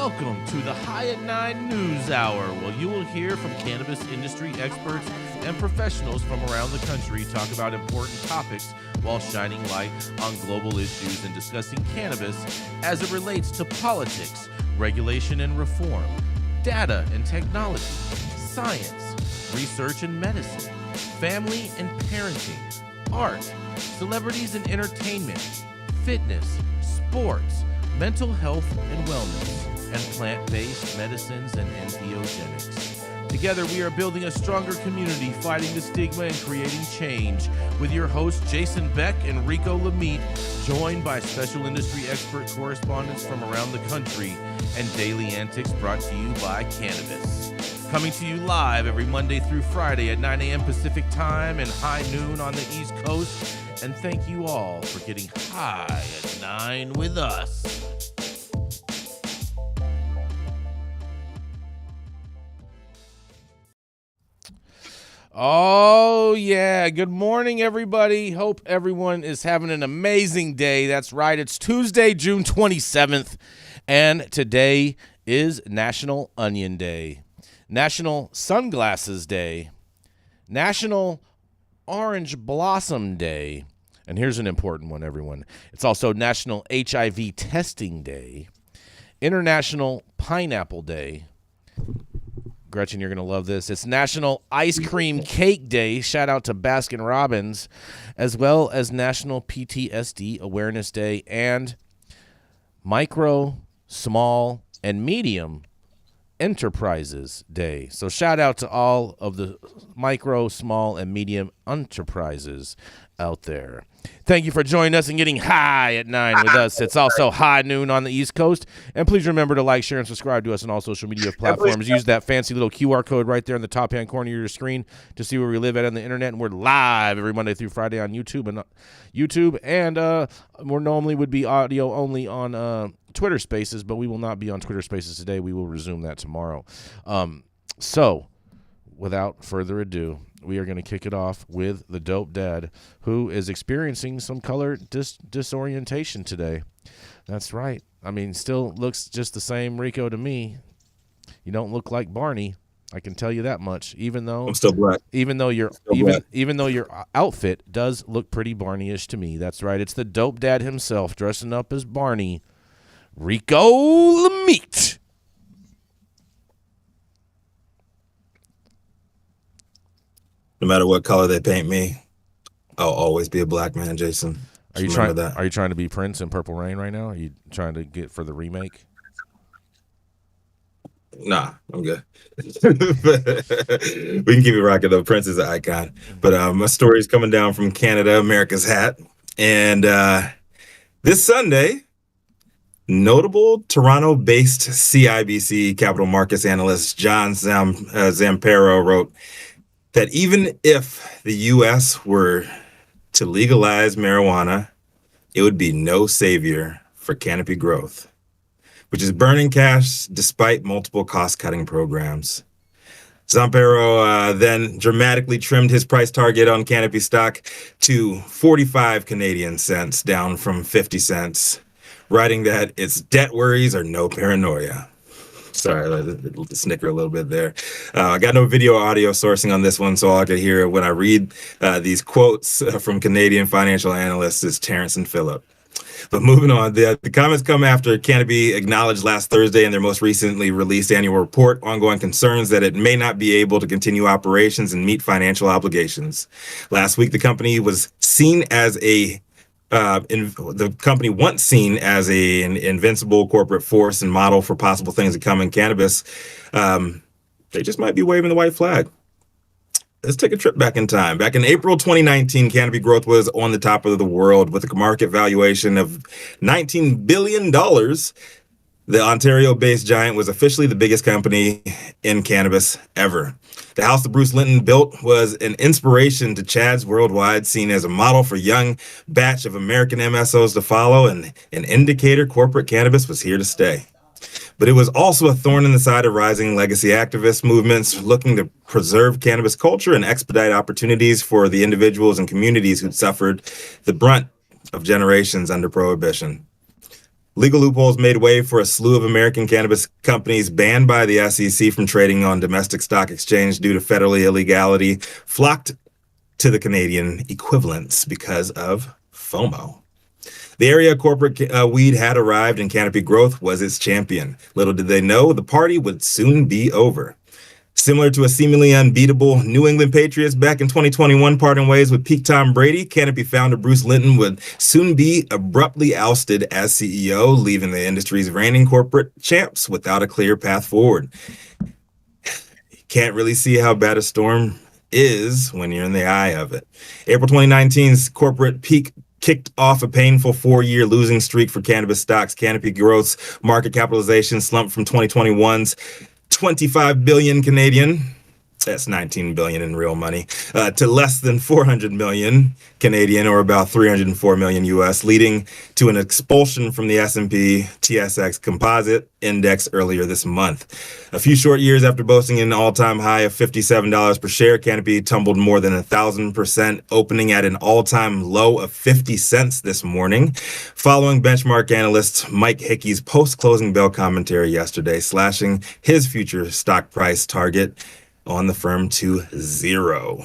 Welcome to the High at 9 News Hour, where you will hear from cannabis industry experts and professionals from around the country talk about important topics while shining light on global issues and discussing cannabis as it relates to politics, regulation and reform, data and technology, science, research and medicine, family and parenting, art, celebrities and entertainment, fitness, sports, mental health and wellness, and plant-based medicines and entheogenics. Together, we are building a stronger community, fighting the stigma and creating change. With your hosts, Jason Beck and Rico Lamitte, joined by special industry expert correspondents from around the country, and daily antics brought to you by Cannabis. Coming to you live every Monday through Friday at 9 a.m. Pacific Time and high noon on the East Coast. And thank you all for getting high at 9 with us. Oh, yeah. Good morning, everybody. Hope everyone is having an amazing day. That's right. It's Tuesday, June 27th, and today is National Onion Day, National Sunglasses Day, National Orange Blossom Day, and here's an important one, everyone. It's also National HIV Testing Day, International Pineapple Day. Gretchen, you're going to love this. It's National Ice Cream Cake Day. Shout out to Baskin Robbins, as well as National PTSD Awareness Day and Micro, Small, and Medium Enterprises Day. So shout out to all of the micro, small, and medium enterprises out there. Thank you for joining us and getting high at 9 with us. It's also high noon on the East Coast. And please remember to like, share, and subscribe to us on all social media platforms. Use that fancy little QR code right there in the top-hand corner of your screen to see where we live at on the internet. And we're live every Monday through Friday on YouTube. And we're normally would be audio only on Twitter Spaces, but we will not be on Twitter Spaces today. We will resume that tomorrow. So, without further ado, we are going to kick it off with the dope dad, who is experiencing some color disorientation today. That's right. I mean, still looks just the same, Rico, to me. You don't look like Barney. I can tell you that much. Even though I'm still black. Even though your outfit does look pretty Barney-ish to me. That's right. It's the dope dad himself dressing up as Barney, Rico Lamitte. No matter what color they paint me, I'll always be a black man, Jason. Are you trying to be Prince in Purple Rain right now? Are you trying to get for the remake? Nah, I'm good. We can keep it rocking though. Prince is an icon. But my story is coming down from Canada, America's hat. And this Sunday, notable Toronto-based CIBC capital markets analyst John Zamparo wrote that even if the U.S. were to legalize marijuana, it would be no savior for canopy growth, which is burning cash despite multiple cost-cutting programs. Zamparo then dramatically trimmed his price target on canopy stock to 45 Canadian cents, down from 50 cents, writing that its debt worries are no paranoia. Sorry, I snicker a little bit there. I got no video or audio sourcing on this one, so all I could hear when I read these quotes from Canadian financial analysts is Terrence and Phillip. But moving on, the comments come after Canopy acknowledged last Thursday in their most recently released annual report ongoing concerns that it may not be able to continue operations and meet financial obligations. Last week, the company was seen as the company once seen as an invincible corporate force and model for possible things to come in cannabis. They just might be waving the white flag. Let's take a trip back in time. Back in April 2019, canopy growth was on the top of the world with a market valuation of $19 billion. The Ontario-based giant was officially the biggest company in cannabis ever. The house that Bruce Linton built was an inspiration to Chads worldwide, seen as a model for young batch of American MSOs to follow, and an indicator corporate cannabis was here to stay. But it was also a thorn in the side of rising legacy activist movements looking to preserve cannabis culture and expedite opportunities for the individuals and communities who'd suffered the brunt of generations under prohibition. Legal loopholes made way for a slew of American cannabis companies banned by the SEC from trading on domestic stock exchange due to federal illegality flocked to the Canadian equivalents because of FOMO. The area corporate weed had arrived and Canopy Growth was its champion. Little did they know the party would soon be over. Similar to a seemingly unbeatable New England Patriots back in 2021 parting ways with peak Tom Brady, Canopy founder Bruce Linton would soon be abruptly ousted as CEO, leaving the industry's reigning corporate champs without a clear path forward. You can't really see how bad a storm is when you're in the eye of it. April 2019's corporate peak kicked off a painful 4-year losing streak for cannabis stocks. Canopy Growth's market capitalization slumped from 2021's 25 billion Canadian, that's 19 billion in real money, to less than 400 million Canadian, or about 304 million US, leading to an expulsion from the S&P TSX Composite Index earlier this month. A few short years after boasting an all-time high of $57 per share, Canopy tumbled more than 1,000%, opening at an all-time low of 50 cents this morning, following benchmark analyst Mike Hickey's post-closing bell commentary yesterday, slashing his future stock price target on the firm to 0.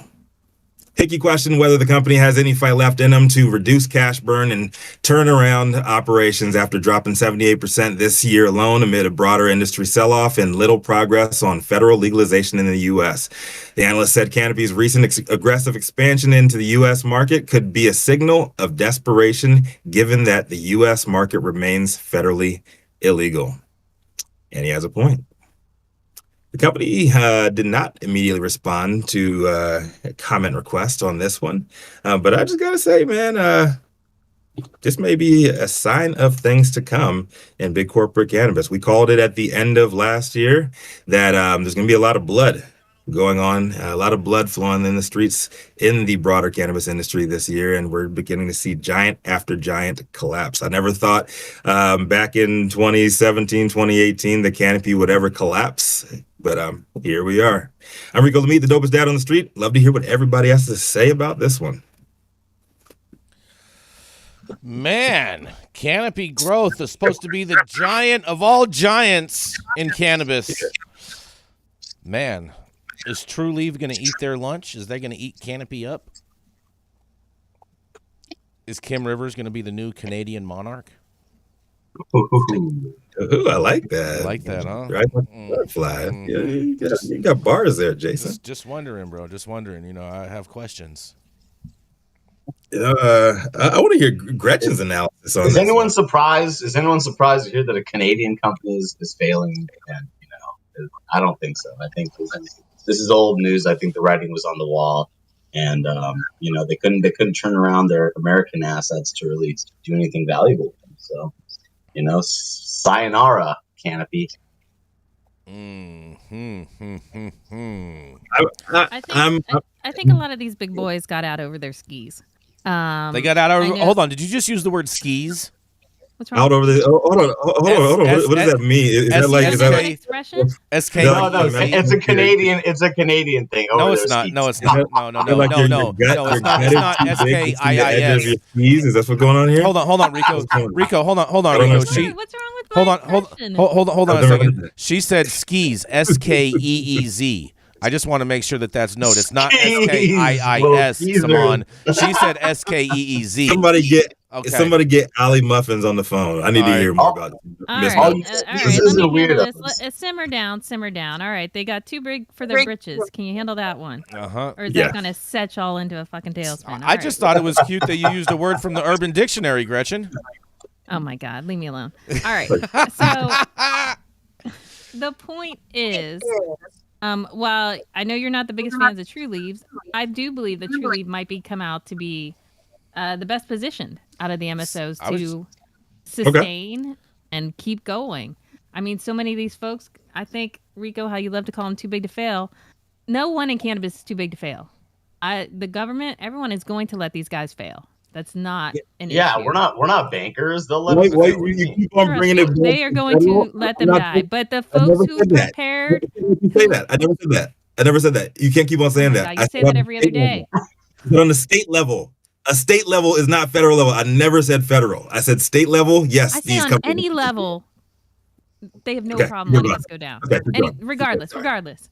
Hickey questioned whether the company has any fight left in them to reduce cash burn and turn around operations after dropping 78% this year alone amid a broader industry sell-off and little progress on federal legalization in the U.S. The analyst said Canopy's recent aggressive expansion into the U.S. market could be a signal of desperation given that the U.S. market remains federally illegal. And he has a point. The company did not immediately respond to a comment request on this one. But I just got to say, man, this may be a sign of things to come in big corporate cannabis. We called it at the end of last year that there's going to be a lot of blood going on, a lot of blood flowing in the streets in the broader cannabis industry this year, and we're beginning to see giant after giant collapse. I never thought back in 2017, 2018, the Canopy would ever collapse, but here we are. I'm Rico Lamitte, the dopest dad on the street. Love to hear what everybody has to say about this one. Man, Canopy Growth is supposed to be the giant of all giants in cannabis. Man, is True Leaf going to eat their lunch? Is they going to eat Canopy up? Is Kim Rivers going to be the new Canadian monarch? Ooh, I like that. I like that, huh? Right, butterfly. Yeah, you got bars there, Jason. Just wondering, bro. Just wondering. You know, I have questions. I want to hear Gretchen's analysis on this. Is anyone surprised to hear that a Canadian company is failing? And I don't think so. I think this is old news. I think the writing was on the wall, and they couldn't turn around their American assets to really do anything valuable. So, sayonara, Canopy. I think a lot of these big boys got out over their skis. They got out over. Hold on. Did you just use the word skis? What's wrong? Out over the. Hold on. What does that mean? Is that like an expression? SK. No, it's a Canadian. It's a Canadian thing. No, it's not. No, it's not. No. It's not SKIIS. Is that what's going on here? Hold on, Rico. Hold on, Rico. What's wrong with my expression? Hold on a second. She said skis. SKEEZ. I just want to make sure that's noted. It's not SKIIS, Saman. She said SKEEZ. Somebody get Ali Muffins on the phone. I need to hear more about this. All right. Let me handle this. Simmer down. All right. They got too big for their britches. Can you handle that one? Or is that going to set y'all into a fucking tailspin? I just thought it was cute that you used a word from the Urban Dictionary, Gretchen. Oh, my God. Leave me alone. All right. So the point is... while I know you're not the biggest fans of True Leaves, I do believe that True Leaf might come out to be the best positioned out of the MSOs to sustain and keep going. I mean, so many of these folks, I think, Rico, how you love to call them too big to fail. No one in cannabis is too big to fail. The government, everyone is going to let these guys fail. That's not an issue. Yeah, we're not bankers. They'll let us. You keep on bringing it. They are going to let them die. But the folks who prepared. You say that. I never said that. You can't keep on saying that. You say that every other day. But on the state level, A state level is not federal level. I never said federal. I said state level. Yes, I say on any level, they have no problem letting this go down. Okay, regardless.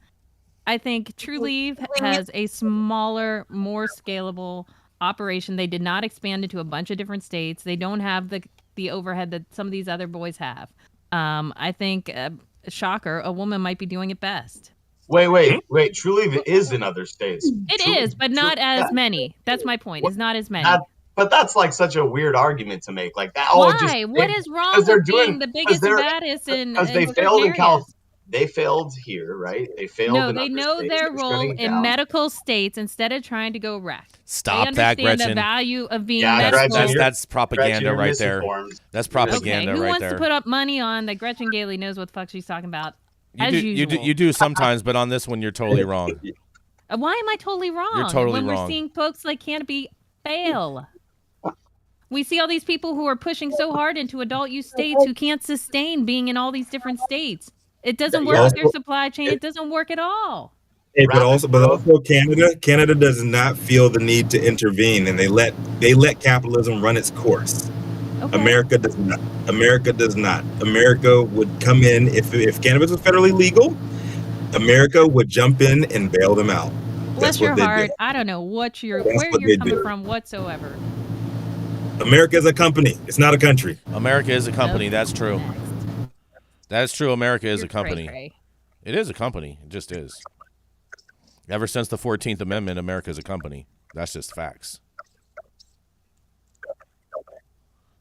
I think Trulieve has a smaller, more scalable operation. They did not expand into a bunch of different states. They don't have the overhead that some of these other boys have. I think, shocker, a woman might be doing it best. Wait. Trulieve is in other states. It is, but not as many. That's my point. It's not as many. But that's like such a weird argument to make. Like that. Why? What is wrong with being the biggest and baddest in they failed in California. They failed here, right? They failed. No, they know their role in medical states instead of trying to go wreck. Stop that, Gretchen. They understand the value of being medical. That's propaganda right there. That's propaganda right there. Who wants to put up money on that Gretchen Gailey knows what the fuck she's talking about? You do sometimes, but on this one, you're totally wrong. Why am I totally wrong? You're totally when wrong. We're seeing folks like Cannabis fail. We see all these people who are pushing so hard into adult use states who can't sustain being in all these different states. It doesn't work with their supply chain. It doesn't work at all. But also Canada does not feel the need to intervene, and they let capitalism run its course. Okay. America does not. America would come in if cannabis was federally legal. America would jump in and bail them out. Bless your heart. I don't know where you're coming from whatsoever. America is a company. It's not a country. America is a company. That's true. That's true. America is a company. Cray. It is a company. It just is. Ever since the 14th Amendment, America is a company. That's just facts.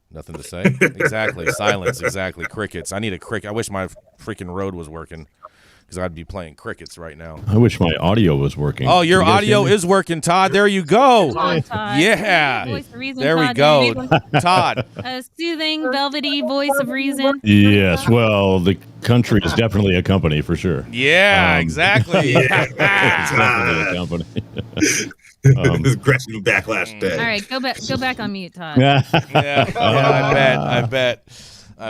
Nothing to say? Exactly. Silence. Exactly. Crickets. I need a cricket. I wish my freaking road was working because I'd be playing crickets right now. I wish my audio was working. Oh, your audio is working, Todd. There you go. On, Todd. Yeah. Voice of reason, there Todd, we go. Todd. A soothing, velvety voice of reason. Yes. Well, the country is definitely a company for sure. Yeah, exactly. It's definitely a company. This Gretchen backlash day. All right, go back on mute, Todd. Yeah, I bet.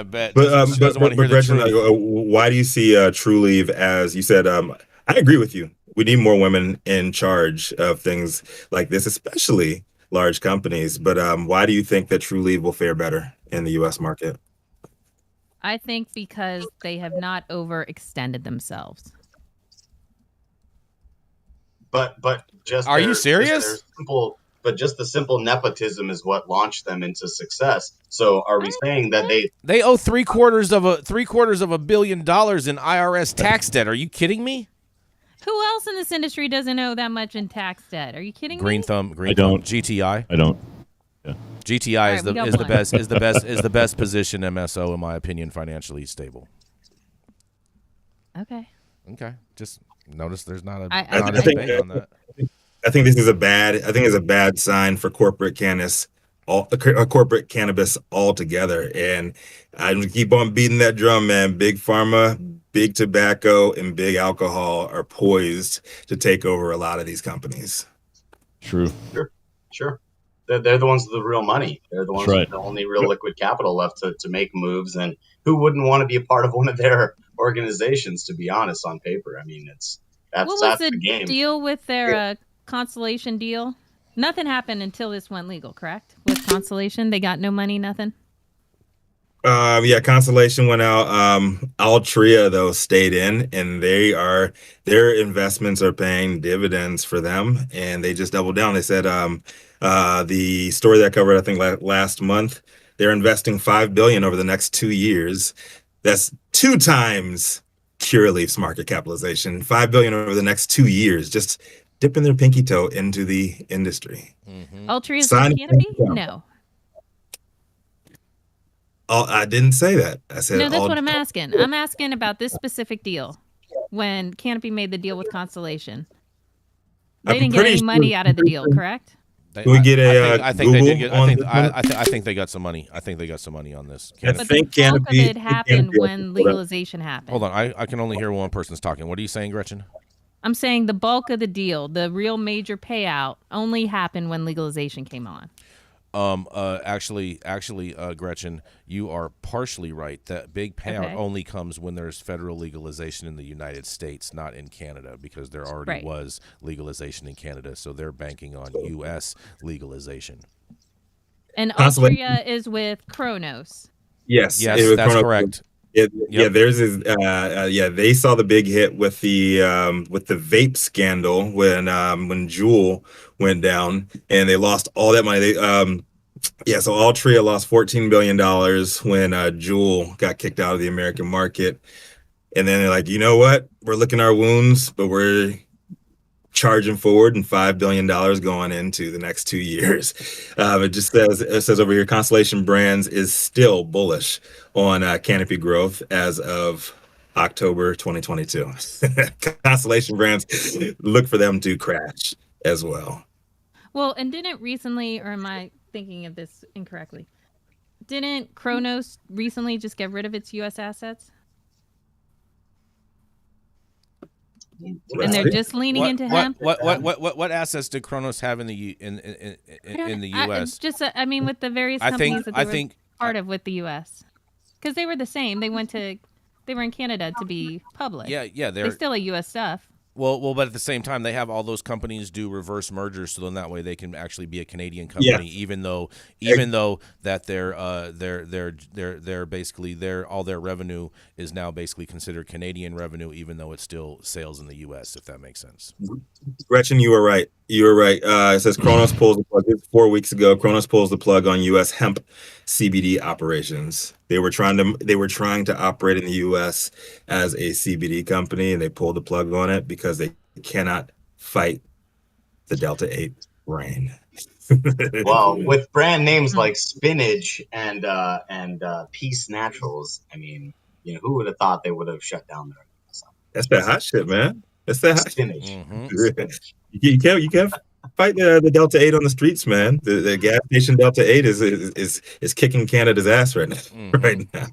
But Gretchen, why do you see Trulieve as you said? I agree with you. We need more women in charge of things like this, especially large companies. But why do you think that Trulieve will fare better in the U.S. market? I think because they have not overextended themselves. But just are you serious? Just the simple nepotism is what launched them into success. So are we saying that they owe $750 million in IRS tax debt? Are you kidding me? Who else in this industry doesn't owe that much in tax debt? Are you kidding me? Green Thumb, GTI. I don't. Yeah. GTI is the best position MSO in my opinion, financially stable. Okay. Just notice there's not a debate on that. I think this is a bad sign for corporate cannabis altogether. And I keep on beating that drum, man. Big pharma, big tobacco, and big alcohol are poised to take over a lot of these companies. True. Sure. They're the ones with the real money. They're the ones with the only real liquid capital left to make moves. And who wouldn't want to be a part of one of their organizations, to be honest, on paper? I mean, that's the game. Deal with their Constellation deal? Nothing happened until this went legal, correct? With Constellation, they got no money, nothing? Constellation went out. Altria, though, stayed in, and their investments are paying dividends for them, and they just doubled down. They said the story that I covered, I think, last month, they're investing $5 billion over the next 2 years. That's 2 times Curaleaf's market capitalization. $5 billion over the next 2 years, just dipping their pinky toe into the industry. Mm-hmm. Altria is Cannabis? No. I didn't say that. I said no. That's what I'm asking. I'm asking about this specific deal. When Canopy made the deal with Constellation, they didn't get any money out of the deal, correct? I think they got some money. I think they got some money on this. But the bulk of it happened when legalization happened. Hold on, I can only hear one person's talking. What are you saying, Gretchen? I'm saying the bulk of the deal, the real major payout, only happened when legalization came on. Actually, Gretchen, you are partially right. That big payout only comes when there's federal legalization in the United States, not in Canada, because there already was legalization in Canada. So they're banking on U.S. legalization. And Altria is with Kronos. Yes, that's correct. Yeah, theirs is. They saw the big hit with the vape scandal when Juul went down, and they lost all that money. So Altria lost $14 billion when Juul got kicked out of the American market, and then they're like, you know what? We're licking our wounds, but we're charging forward and $5 billion going into the next 2 years. It says over here, Constellation Brands is still bullish on canopy growth as of October 2022. Constellation Brands, look for them to crash as well. Well, and didn't recently, or am I thinking of this incorrectly? Didn't Kronos recently just get rid of its U.S. assets? And they're just leaning into hemp. What assets did Kronos have in the U.S.? With the various companies that they were part of with the U.S. Because they were the same. They were in Canada to be public. Yeah, they're still a U.S. stuff. Well, but at the same time, they have all those companies do reverse mergers, so then that way they can actually be a Canadian company, even though that they're basically all their revenue is now basically considered Canadian revenue, even though it's still sales in the U.S. If that makes sense. Gretchen, you were right. It says Kronos pulls the plug. 4 weeks ago, Kronos pulls the plug on U.S. hemp CBD operations. They were trying to operate in the U.S. as a CBD company, and they pulled the plug on it because they cannot fight the Delta 8 brain. Well, with brand names like Spinach and Peace Naturals, I mean, who would have thought they would have shut down their? That's that hot shit, man. That's that hot Spinach. Mm-hmm. You can't fight the Delta 8 on the streets, man. The gas station Delta 8 is kicking Canada's ass right now. Mm-hmm. Right now.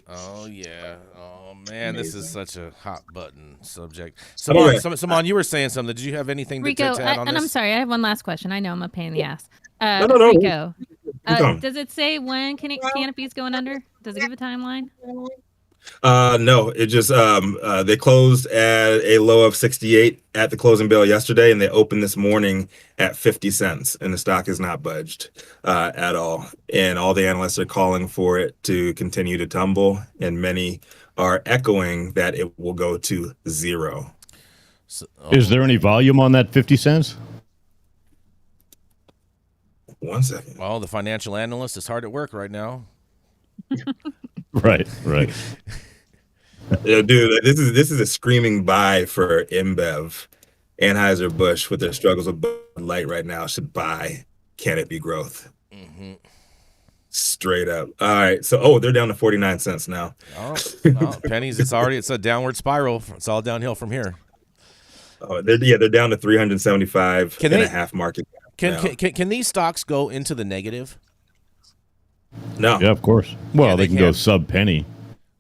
Oh yeah. Oh man, Amazing. This is such a hot button subject. Saman, you were saying something. Did you have anything to add on this? And I'm sorry, I have one last question. I know I'm a pain in the ass. No. Rico, does it say when Canopy's going under? Does it give a timeline? No, it just they closed at a low of 68 at the closing bell yesterday, and they opened this morning at 50 cents, and the stock is not budged at all. And all the analysts are calling for it to continue to tumble, and many are echoing that it will go to zero. Is there any volume on that 50 cents? 1 second. Well, the financial analyst is hard at work right now. Right. Yeah, dude, this is a screaming buy for InBev. Anheuser-Busch, with their struggles with Bud Light right now, should buy canopy growth. Mm-hmm. Straight up. All right, so they're down to 49 cents now. Oh, pennies. It's a downward spiral. It's all downhill from here. Oh, they're down to 375 and a half market cap. Can these stocks go into the negative? No. Yeah, of course. Well, they can go sub penny.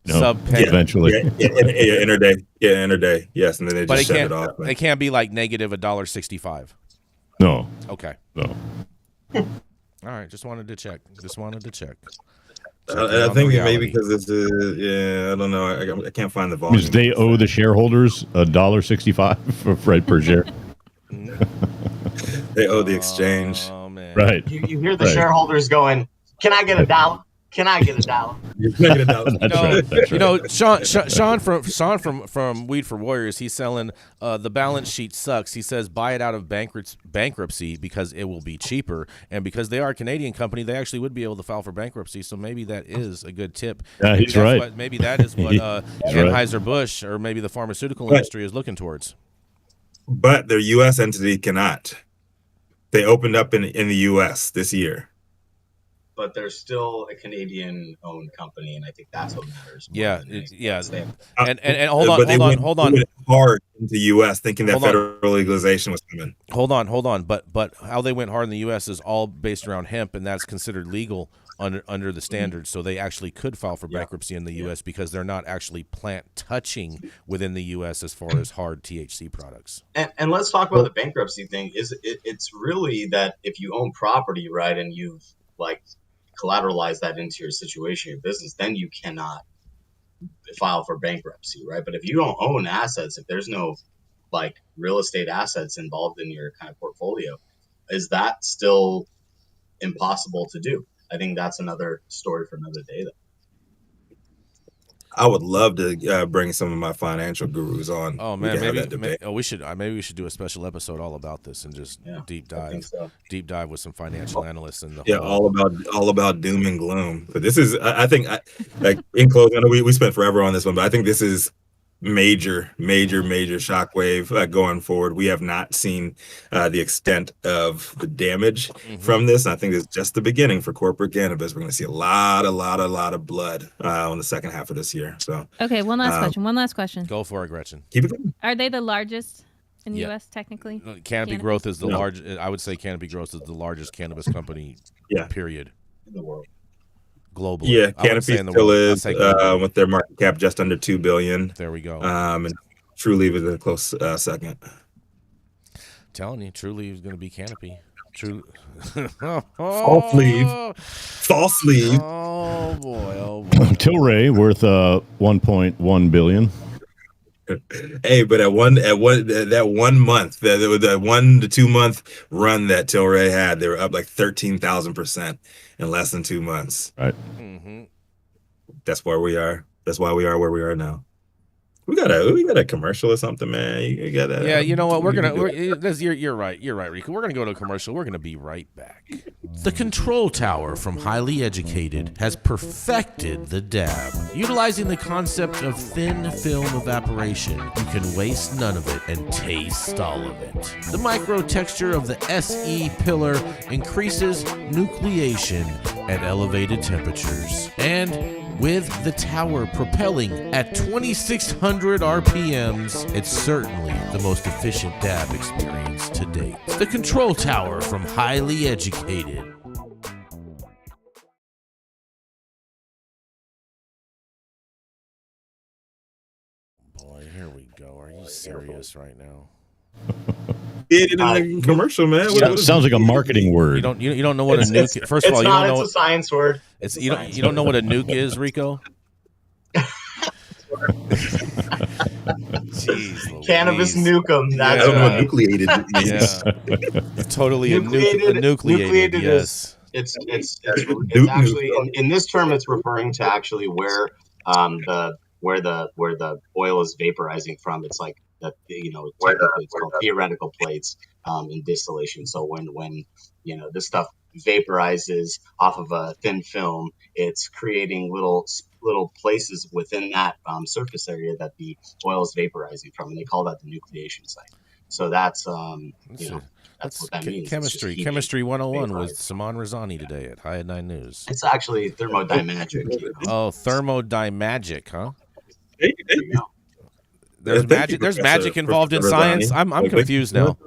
Sub-penny. Eventually. Interday. Yeah, interday. Yes, and then they just shut it off. They can't be like negative $1.65. No. Okay. No. All right. Just wanted to check. I think maybe because it's I don't know. I can't find the volume. Because they owe the shareholders $1.65 right per share. They owe the exchange. Oh man. Right. You hear the shareholders going, "Can I get $1? Can I get $1?" That's right. Sean from Weed for Warriors, he's selling the balance sheet sucks. He says buy it out of bankruptcy because it will be cheaper, and because they are a Canadian company, they actually would be able to file for bankruptcy. So maybe that is a good tip. Yeah, he's right. Maybe that is what Anheuser-Busch or maybe the pharmaceutical industry is looking towards. But their U.S. entity cannot. They opened up in the U.S. this year. But they're still a Canadian-owned company, and I think that's what matters. Yeah. And hold on. They went hard into U.S. thinking that federal legalization was coming. Hold on. But how they went hard in the U.S. is all based around hemp, and that's considered legal under the standards, so they actually could file for bankruptcy in the U.S. because they're not actually plant touching within the U.S. as far as hard THC products. And let's talk about the bankruptcy thing. It's really that if you own property, right, and you've like collateralized that into your situation, your business, then you cannot file for bankruptcy, right? But if you don't own assets, if there's no like real estate assets involved in your kind of portfolio, is that still impossible to do? I think that's another story for another day, though. I would love to bring some of my financial gurus on. Oh man, maybe we should do a special episode all about this and just deep dive with some financial analysts and all about doom and gloom. But this is, I think, like in closing, I know we spent forever on this one, but I think this is major shockwave going forward. We have not seen the extent of the damage from this. And I think it's just the beginning for corporate cannabis. We're going to see a lot of blood on the second half of this year. So okay, one last question. Go for it, Gretchen. Keep it going. Are they the largest in the U.S. technically? Canopy Growth is the largest. I would say Canopy Growth is the largest cannabis company. Period. In the world. Globally. Yeah, Canopy still is with their market cap just under $2 billion. There we go. And Trulieve is a close second. Telling you, Trulieve is going to be Canopy. False leave. Oh boy. Tilray worth $1.1 billion. Hey, but that 1 month, that 1 to 2 month run that Tilray had, they were up like 13,000% in less than 2 months. Right. Mm-hmm. That's where we are. That's why we are where we are now. We got a commercial or something, man. You got to. Yeah, you know what? You're right. You're right, Rico. We're gonna go to a commercial. We're gonna be right back. The Control Tower from Highly Educated has perfected the dab. Utilizing the concept of thin film evaporation, you can waste none of it and taste all of it. The micro texture of the SE pillar increases nucleation at elevated temperatures. And with the tower propelling at 2,600 RPMs, it's certainly the most efficient dab experience to date. The Control Tower from Highly Educated. Boy, here we go. Are you serious right now? It in the commercial, man. Sounds like a marketing word. You don't know what a nuke is. First of all, you don't know. It's a science word. You don't know what a nuke is, Rico? Jeez, Cannabis nukem. That's what nucleated means. Yeah. Totally nucleated. Yes. It's actually in this term it's referring to actually where the oil is vaporizing from. It's like that, it's called theoretical plates in distillation. So when this stuff vaporizes off of a thin film, it's creating little places within that surface area that the oil is vaporizing from, and they call that the nucleation site. So that's that's what that means. Chemistry 101 with Saman Razani today at High at 9 News. It's actually thermodynamic. Oh, thermodynamic, huh? There you go. There's magic involved in science. I'm confused now.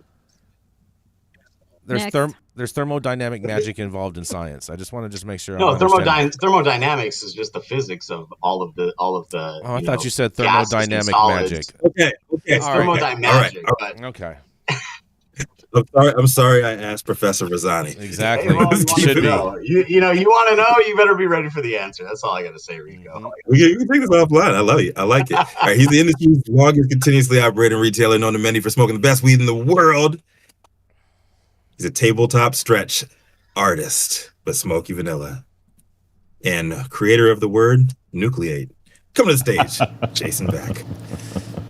There's thermodynamic magic involved in science. I just want to make sure. No, thermodynamics is just the physics of all of the. Oh, I thought you said thermodynamic magic. Okay. It's thermodynamic. Okay. I'm sorry. I asked Professor Razani. Exactly. Hey, well, you want to know? You better be ready for the answer. That's all I got to say, Rico. You can take this offline. I love it. I like it. All right, he's the industry's longest continuously operating retailer, known to many for smoking the best weed in the world. He's a tabletop stretch artist, but smoky vanilla, and creator of the word nucleate. Come to the stage, Jason Beck.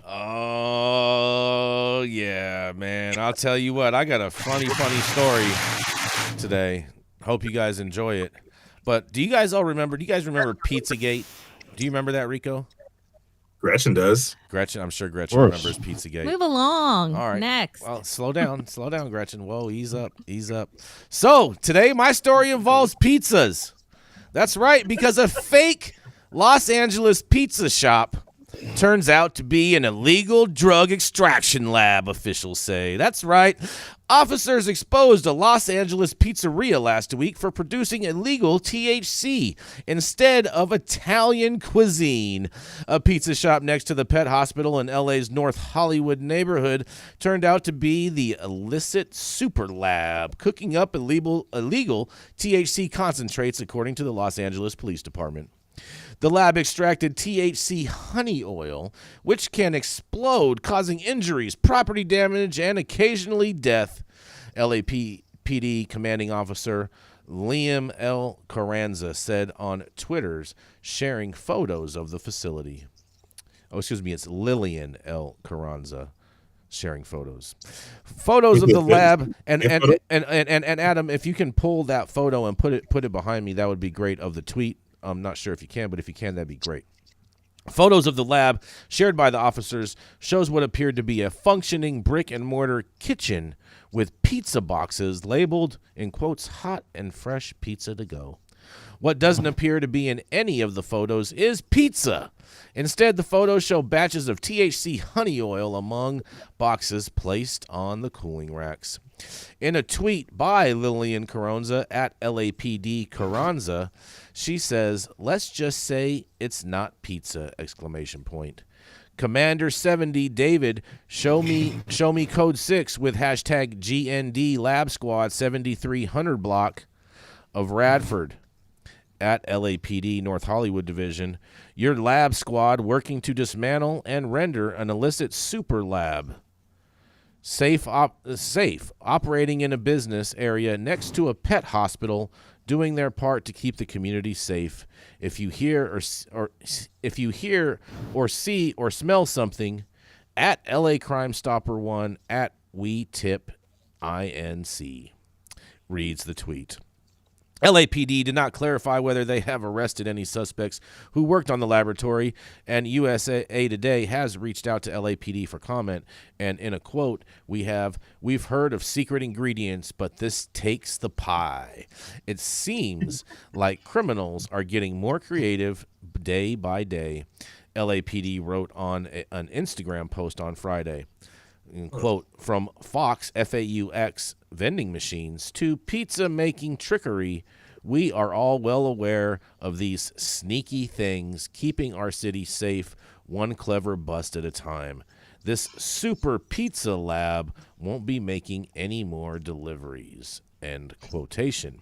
Oh yeah, man! I'll tell you what. I got a funny story today. Hope you guys enjoy it. But do you guys remember Pizzagate? Do you remember that, Rico? Gretchen does. I'm sure Gretchen remembers Pizzagate. Move along. All right. Next. Well, slow down, Gretchen. Whoa, ease up. So today, my story involves pizzas. That's right, because a fake Los Angeles pizza shop turns out to be an illegal drug extraction lab, officials say. That's right. Officers exposed a Los Angeles pizzeria last week for producing illegal THC instead of Italian cuisine. A pizza shop next to the pet hospital in LA's North Hollywood neighborhood turned out to be the illicit super lab, cooking up illegal THC concentrates, according to the Los Angeles Police Department. The lab extracted THC honey oil, which can explode, causing injuries, property damage, and occasionally death. LAPD commanding officer Liam L. Carranza said on Twitter's, sharing photos of the facility. It's Lillian L. Carranza sharing photos of the lab. And Adam, if you can pull that photo and put it behind me, that would be great, of the tweet. I'm not sure if you can, but if you can, that'd be great. Photos of the lab shared by the officers shows what appeared to be a functioning brick-and-mortar kitchen with pizza boxes labeled, in quotes, hot and fresh pizza to go. What doesn't appear to be in any of the photos is pizza. Instead, the photos show batches of THC honey oil among boxes placed on the cooling racks. In a tweet by Lillian Carranza at LAPD Carranza, she says, "Let's just say it's not pizza!" Commander 70 David, show me code 6 with hashtag GND Lab Squad 7300 block of Radford at LAPD North Hollywood Division. Your lab squad working to dismantle and render an illicit super lab. Safe operating in a business area next to a pet hospital, doing their part to keep the community safe. If you hear or see or smell something, at LA Crime Stopper 1 at We Tip INC, reads the tweet. LAPD did not clarify whether they have arrested any suspects who worked on the laboratory, and USA Today has reached out to LAPD for comment, and in a quote, we've heard of secret ingredients, but this takes the pie. It seems like criminals are getting more creative day by day, LAPD wrote on an Instagram post on Friday. Quote, from Fox, FAUX vending machines to pizza-making trickery, we are all well aware of these sneaky things, keeping our city safe, one clever bust at a time. This super pizza lab won't be making any more deliveries, end quotation.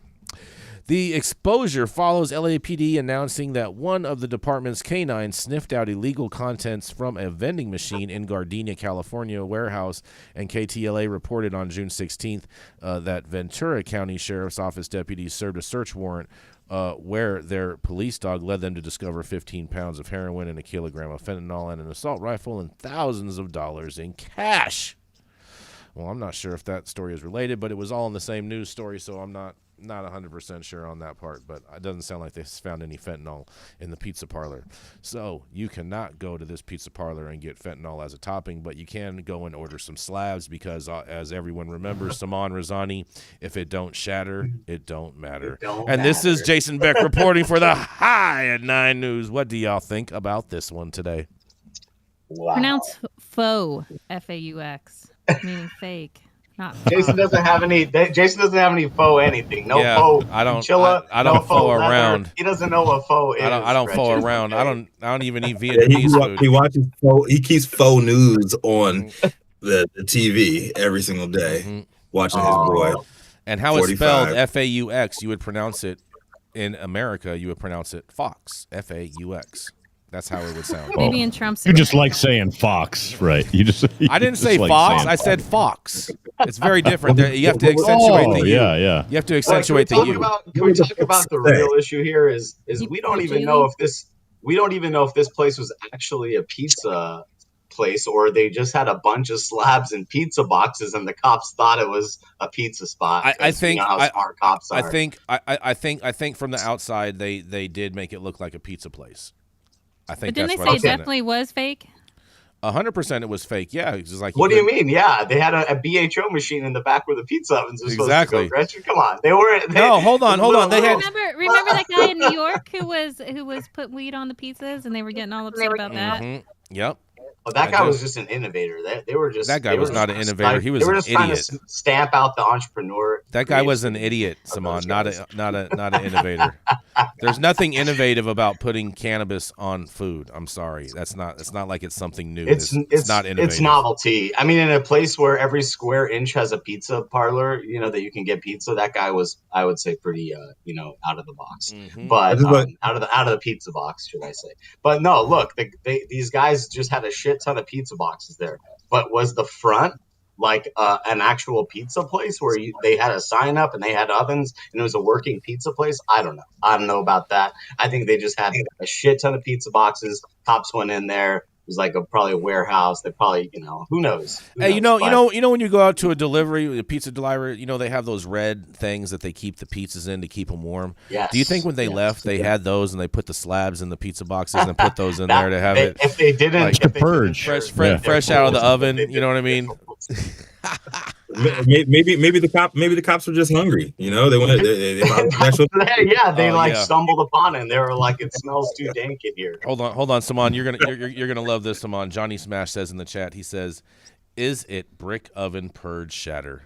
The exposure follows LAPD announcing that one of the department's canines sniffed out illegal contents from a vending machine in Gardena, California warehouse, and KTLA reported on June 16th that Ventura County Sheriff's Office deputies served a search warrant where their police dog led them to discover 15 pounds of heroin and a kilogram of fentanyl and an assault rifle and thousands of dollars in cash. Well, I'm not sure if that story is related, but it was all in the same news story, so I'm not 100% sure on that part, but it doesn't sound like they found any fentanyl in the pizza parlor. So you cannot go to this pizza parlor and get fentanyl as a topping, but you can go and order some slabs because, as everyone remembers, Saman Razani, if it don't shatter, it don't matter. This is Jason Beck reporting for the High at 9 News. What do y'all think about this one today? Wow. Pronounce faux, F-A-U-X, meaning fake. Jason doesn't have any faux anything. No faux. I don't no faux around. He doesn't know what faux is. I don't faux around. I don't even eat Vietnamese food. He watches he keeps faux news on the TV every single day, watching his boy. And how 45. It's spelled F-A-U-X, you would pronounce it in America. You would pronounce it Fox, F-A-U-x. That's how it would sound. Maybe in Trump's. You just like saying Fox, right? I didn't say Fox. I said Fox. It's very different. You have to accentuate the U. Yeah. You have to accentuate the U. Can we talk about the real issue here? Is we don't even know if this place was actually a pizza place or they just had a bunch of slabs and pizza boxes and the cops thought it was a pizza spot. I think how smart cops are. I think from the outside they did make it look like a pizza place. I think. But didn't they say it definitely was fake? 100% it was fake. Yeah, it was like. What do you mean? Yeah, they had a BHO machine in the back where the pizza ovens were supposed to go. Gretchen, come on, No, hold on. They had. Remember that guy in New York who was put weed on the pizzas and they were getting all upset about that. Yep. Oh, that guy was just an innovator. They were just that guy was not an innovator. He was an idiot. Trying to stamp out the entrepreneur. That guy was an idiot, Saman, not an innovator. There's nothing innovative about putting cannabis on food. I'm sorry, it's not like it's something new. It's not innovative. It's novelty. I mean, in a place where every square inch has a pizza parlor, that you can get pizza. That guy was, I would say, pretty, out of the box. Mm-hmm. But out of the pizza box, should I say? But no, look, these guys just had a shit ton of pizza boxes there. But was the front like an actual pizza place where they had a sign up and they had ovens and it was a working pizza place? I don't know about that. I think they just had a shit ton of pizza boxes. Cops went in there. It was like probably a warehouse. They probably, who knows? Hey, when you go out to a pizza delivery, they have those red things that they keep the pizzas in to keep them warm. Yes. Do you think when they left, they had those and they put the slabs in the pizza boxes and put those in there to have it? If they didn't, like, to purge, fresh out of the oven. You know what I mean? maybe the cops were just hungry. They wanted. They stumbled upon it and they were like, "It smells too dank in here." Hold on, Saman. You're gonna love this, Saman. Johnny Smash says in the chat. He says, "Is it brick oven purge shatter?"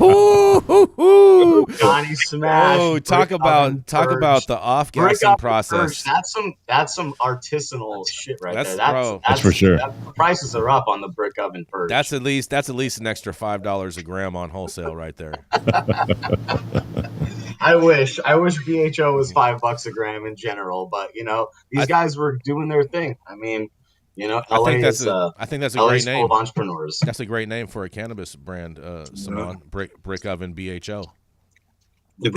Ooh. Johnny Smash. Oh, talk about the off gassing process. That's some artisanal shit right there. That's for sure. The prices are up on the brick oven purge. That's at least an extra $5 a gram on wholesale right there. I wish BHO was $5 a gram in general, but these guys were doing their thing. I mean, LA I think that's a great name. Full of entrepreneurs. That's a great name for a cannabis brand, Saman. Brick oven BHO. If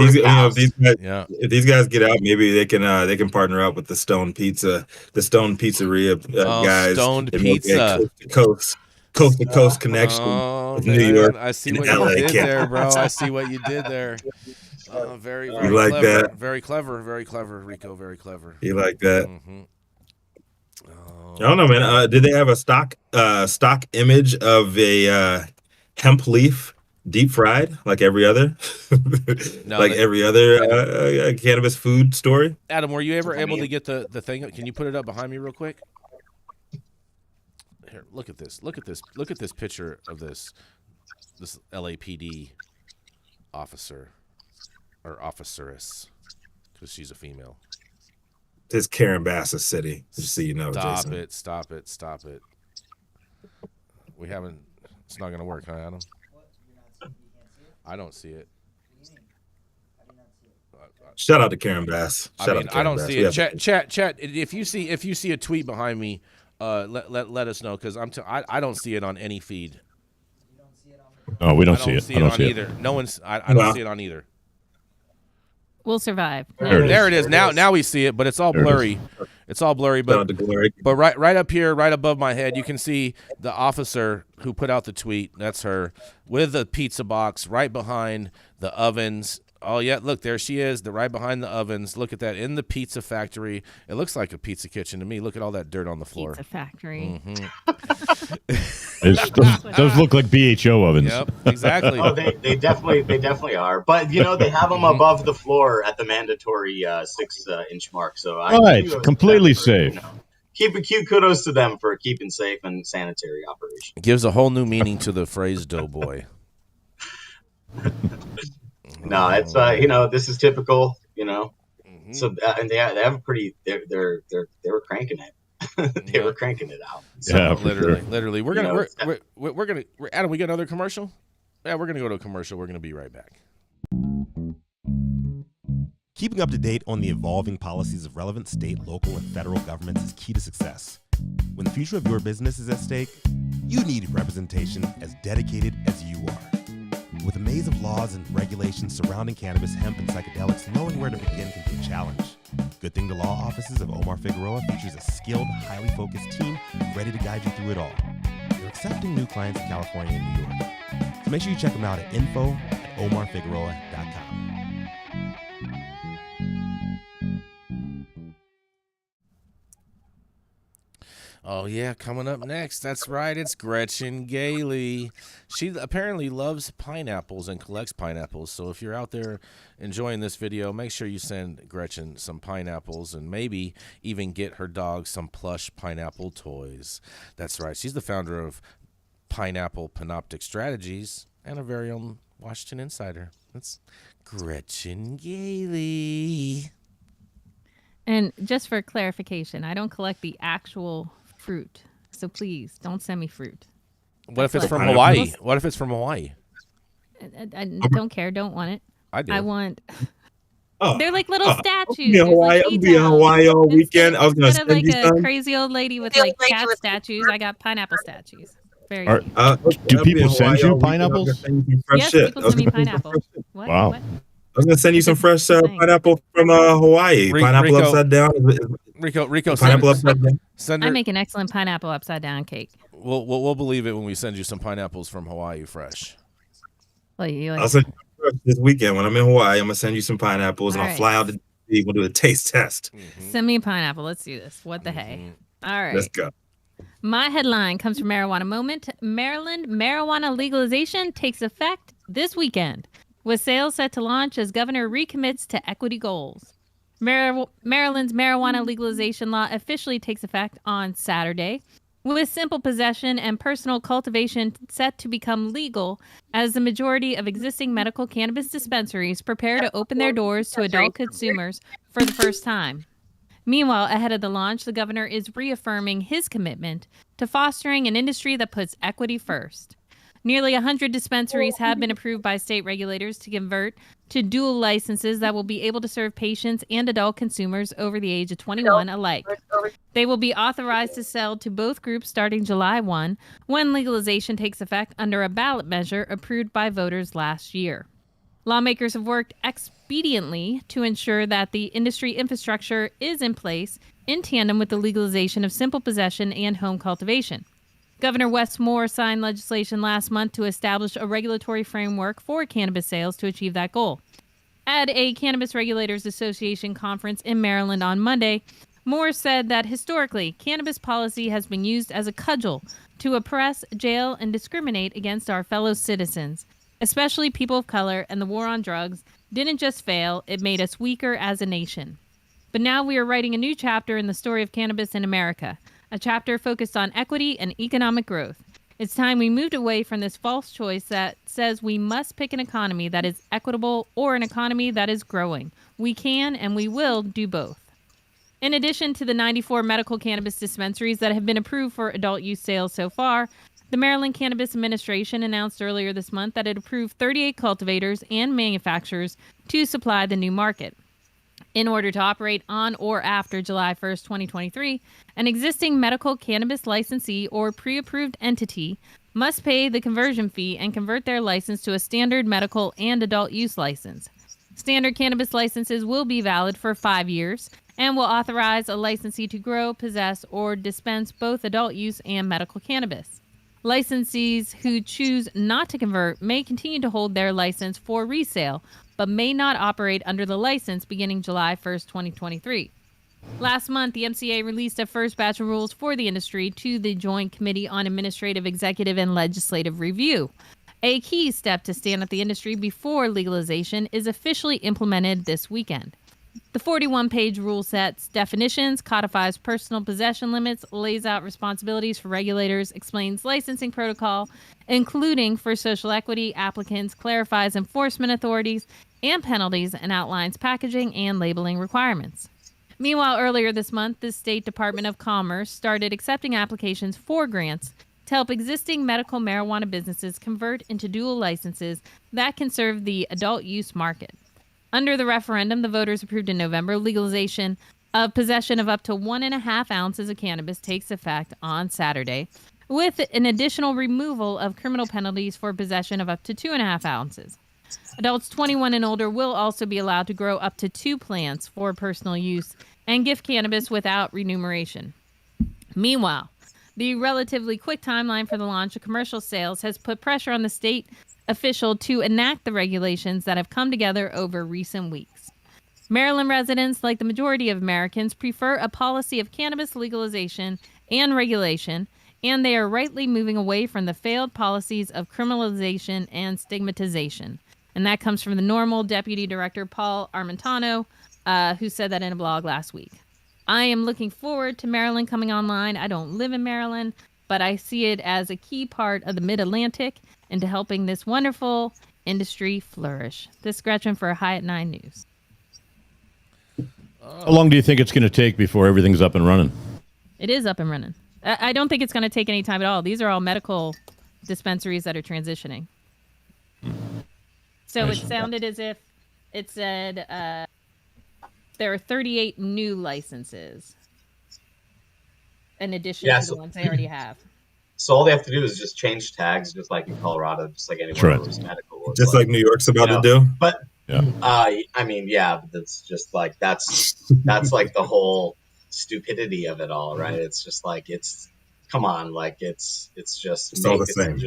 these guys get out, maybe they can partner up with the Stone Pizzeria guys. Stoned Pizza, coast to coast connection with New York. I see what you did there, bro. I see what you did there. Very you like clever. that? Very clever, Rico. Very clever. You like that? Mm-hmm. I don't know, man. Did they have a stock image of a hemp leaf deep fried like every other, every other cannabis food story? Adam, were you ever able to get the thing? Can you put it up behind me real quick? Here, look at this. Look at this picture of this LAPD officer or officeress, because she's a female. It's Karen Bass's city, just so you know. Stop Jason. it. We haven't. It's not going to work, huh, Adam? I don't see it. Shout out to Karen Bass. I don't see it. Chat. If you see a tweet behind me, let us know, because I don't see it on any feed. Oh, we don't see it. I don't see it on either. No one's. I don't see it on either. We'll survive. There it is. Now we see it, but it's all blurry. It's all blurry, but right up here, right above my head, you can see the officer who put out the tweet. That's her with the pizza box right behind the ovens. Oh yeah, look, there she is, right behind the ovens. Look at that, in the pizza factory. It looks like a pizza kitchen to me. Look at all that dirt on the floor. Pizza factory. Mm-hmm. It does look like BHO ovens. Yep, exactly. Oh, they definitely are. But they have them above the floor at the mandatory 6-inch mark. So completely safe. Keep a cute kudos to them for keeping safe and sanitary operation. It gives a whole new meaning to the phrase "doughboy." No, it's this is typical, Mm-hmm. So and they have a pretty they were cranking it. They were cranking it out. So, Yeah, literally. We're gonna Adam, we got another commercial? Yeah, we're gonna go to a commercial. We're gonna be right back. Keeping up to date on the evolving policies of relevant state, local, and federal governments is key to success. When the future of your business is at stake, you need representation as dedicated as you are. With a maze of laws and regulations surrounding cannabis, hemp, and psychedelics, knowing where to begin can be a challenge. Good Thing the Law offices of Omar Figueroa features a skilled, highly focused team ready to guide you through it all. They're accepting new clients in California and New York. So make sure you check them out at info@omarfigueroa.com. Oh, yeah, coming up next. That's right. It's Gretchen Gailey. She apparently loves pineapples and collects pineapples. So if you're out there enjoying this video, make sure you send Gretchen some pineapples and maybe even get her dog some plush pineapple toys. That's right. She's the founder of Pineapple Panoptic Strategies and our very own Washington Insider. That's Gretchen Gailey. And just for clarification, I don't collect the actual fruit. So please don't send me fruit. What if it's from Pineapple. Hawaii? What if it's from Hawaii? I don't care. Don't want it. I do. I want. Oh, They're like little statues. I'll be in There's, Hawaii. like, I'll be in details. Hawaii all weekend. I was gonna Instead of send like you a some. crazy old lady with like cat statues, I got pineapple statues. Very Are- cute. Do I'll be in people send Hawaii you all weekend. I was pineapples? gonna send you some fresh Yes, shit. people I was send me gonna send you some pineapple. fresh shit. What? Wow. What? I was gonna send you some fresh Thanks. pineapple from Hawaii. Pineapple Rico. upside down. Rico, Pineapple send upside down. her. I make an excellent pineapple upside down cake. We'll believe it when we send you some pineapples from Hawaii fresh. Well, you I'll send you some fresh this weekend when I'm in Hawaii. I'm gonna send you some pineapples, and All I'll right. fly out to DC. We'll do a taste test. send me a pineapple. Let's do this. What the hey? All right. Let's go. My headline comes from Marijuana Moment. Maryland marijuana legalization takes effect this weekend, with sales set to launch as governor recommits to equity goals. Maryland's marijuana legalization law officially takes effect on Saturday, with simple possession and personal cultivation set to become legal as the majority of existing medical cannabis dispensaries prepare to open their doors to adult consumers for the first time. Meanwhile, ahead of the launch, the governor is reaffirming his commitment to fostering an industry that puts equity first. Nearly 100 dispensaries have been approved by state regulators to convert to dual licenses that will be able to serve patients and adult consumers over the age of 21 alike. They will be authorized to sell to both groups starting July 1, when legalization takes effect under a ballot measure approved by voters last year. Lawmakers have worked expediently to ensure that the industry infrastructure is in place in tandem with the legalization of simple possession and home cultivation. Governor Wes Moore signed legislation last month to establish a regulatory framework for cannabis sales to achieve that goal. At a Cannabis Regulators Association conference in Maryland on Monday, Moore said that historically, cannabis policy has been used as a cudgel to oppress, jail, and discriminate against our fellow citizens, especially people of color, and the war on drugs didn't just fail, it made us weaker as a nation. But now we are writing a new chapter in the story of cannabis in America, a chapter focused on equity and economic growth. It's time we moved away from this false choice that says we must pick an economy that is equitable or an economy that is growing. We can and we will do both. In addition to the 94 medical cannabis dispensaries that have been approved for adult use sales so far, the Maryland Cannabis Administration announced earlier this month that it approved 38 cultivators and manufacturers to supply the new market. In order to operate on or after July 1st, 2023, an existing medical cannabis licensee or pre-approved entity must pay the conversion fee and convert their license to a standard medical and adult use license. Standard cannabis licenses will be valid for 5 years and will authorize a licensee to grow, possess, or dispense both adult use and medical cannabis. Licensees who choose not to convert may continue to hold their license for resale, but may not operate under the license beginning July 1st, 2023. Last month, the MCA released a first batch of rules for the industry to the Joint Committee on Administrative, Executive, and Legislative Review. A key step to stand up the industry before legalization is officially implemented this weekend. The 41-page rule sets definitions, codifies personal possession limits, lays out responsibilities for regulators, explains licensing protocol, including for social equity applicants, clarifies enforcement authorities and penalties, and outlines packaging and labeling requirements. Meanwhile, earlier this month, the State Department of Commerce started accepting applications for grants to help existing medical marijuana businesses convert into dual licenses that can serve the adult use market. Under the referendum, the voters approved in November, legalization of possession of up to 1.5 ounces of cannabis takes effect on Saturday, with an additional removal of criminal penalties for possession of up to 2.5 ounces. Adults 21 and older will also be allowed to grow up to 2 plants for personal use and gift cannabis without remuneration. Meanwhile, the relatively quick timeline for the launch of commercial sales has put pressure on the state official to enact the regulations that have come together over recent weeks. Maryland residents, like the majority of Americans, prefer a policy of cannabis legalization and regulation, and they are rightly moving away from the failed policies of criminalization and stigmatization. And that comes from the Normal Deputy Director Paul Armentano, who said that in a blog last week. I am looking forward to Maryland coming online. I don't live in Maryland, but I see it as a key part of the Mid-Atlantic into helping this wonderful industry flourish. This is Gretchen for High at 9 News. How long do you think it's going to take before everything's up and running? It is up and running. I don't think it's going to take any time at all. These are all medical dispensaries that are transitioning. So it sounded as if it said there are 38 new licenses in addition to the ones they already have. So all they have to do is just change tags, just like in Colorado, just like anywhere where it's medical. Just like New York's about to do. But yeah. I mean, yeah, but that's just like that's like the whole stupidity of it all, right? It's just like come on, like it's all the same.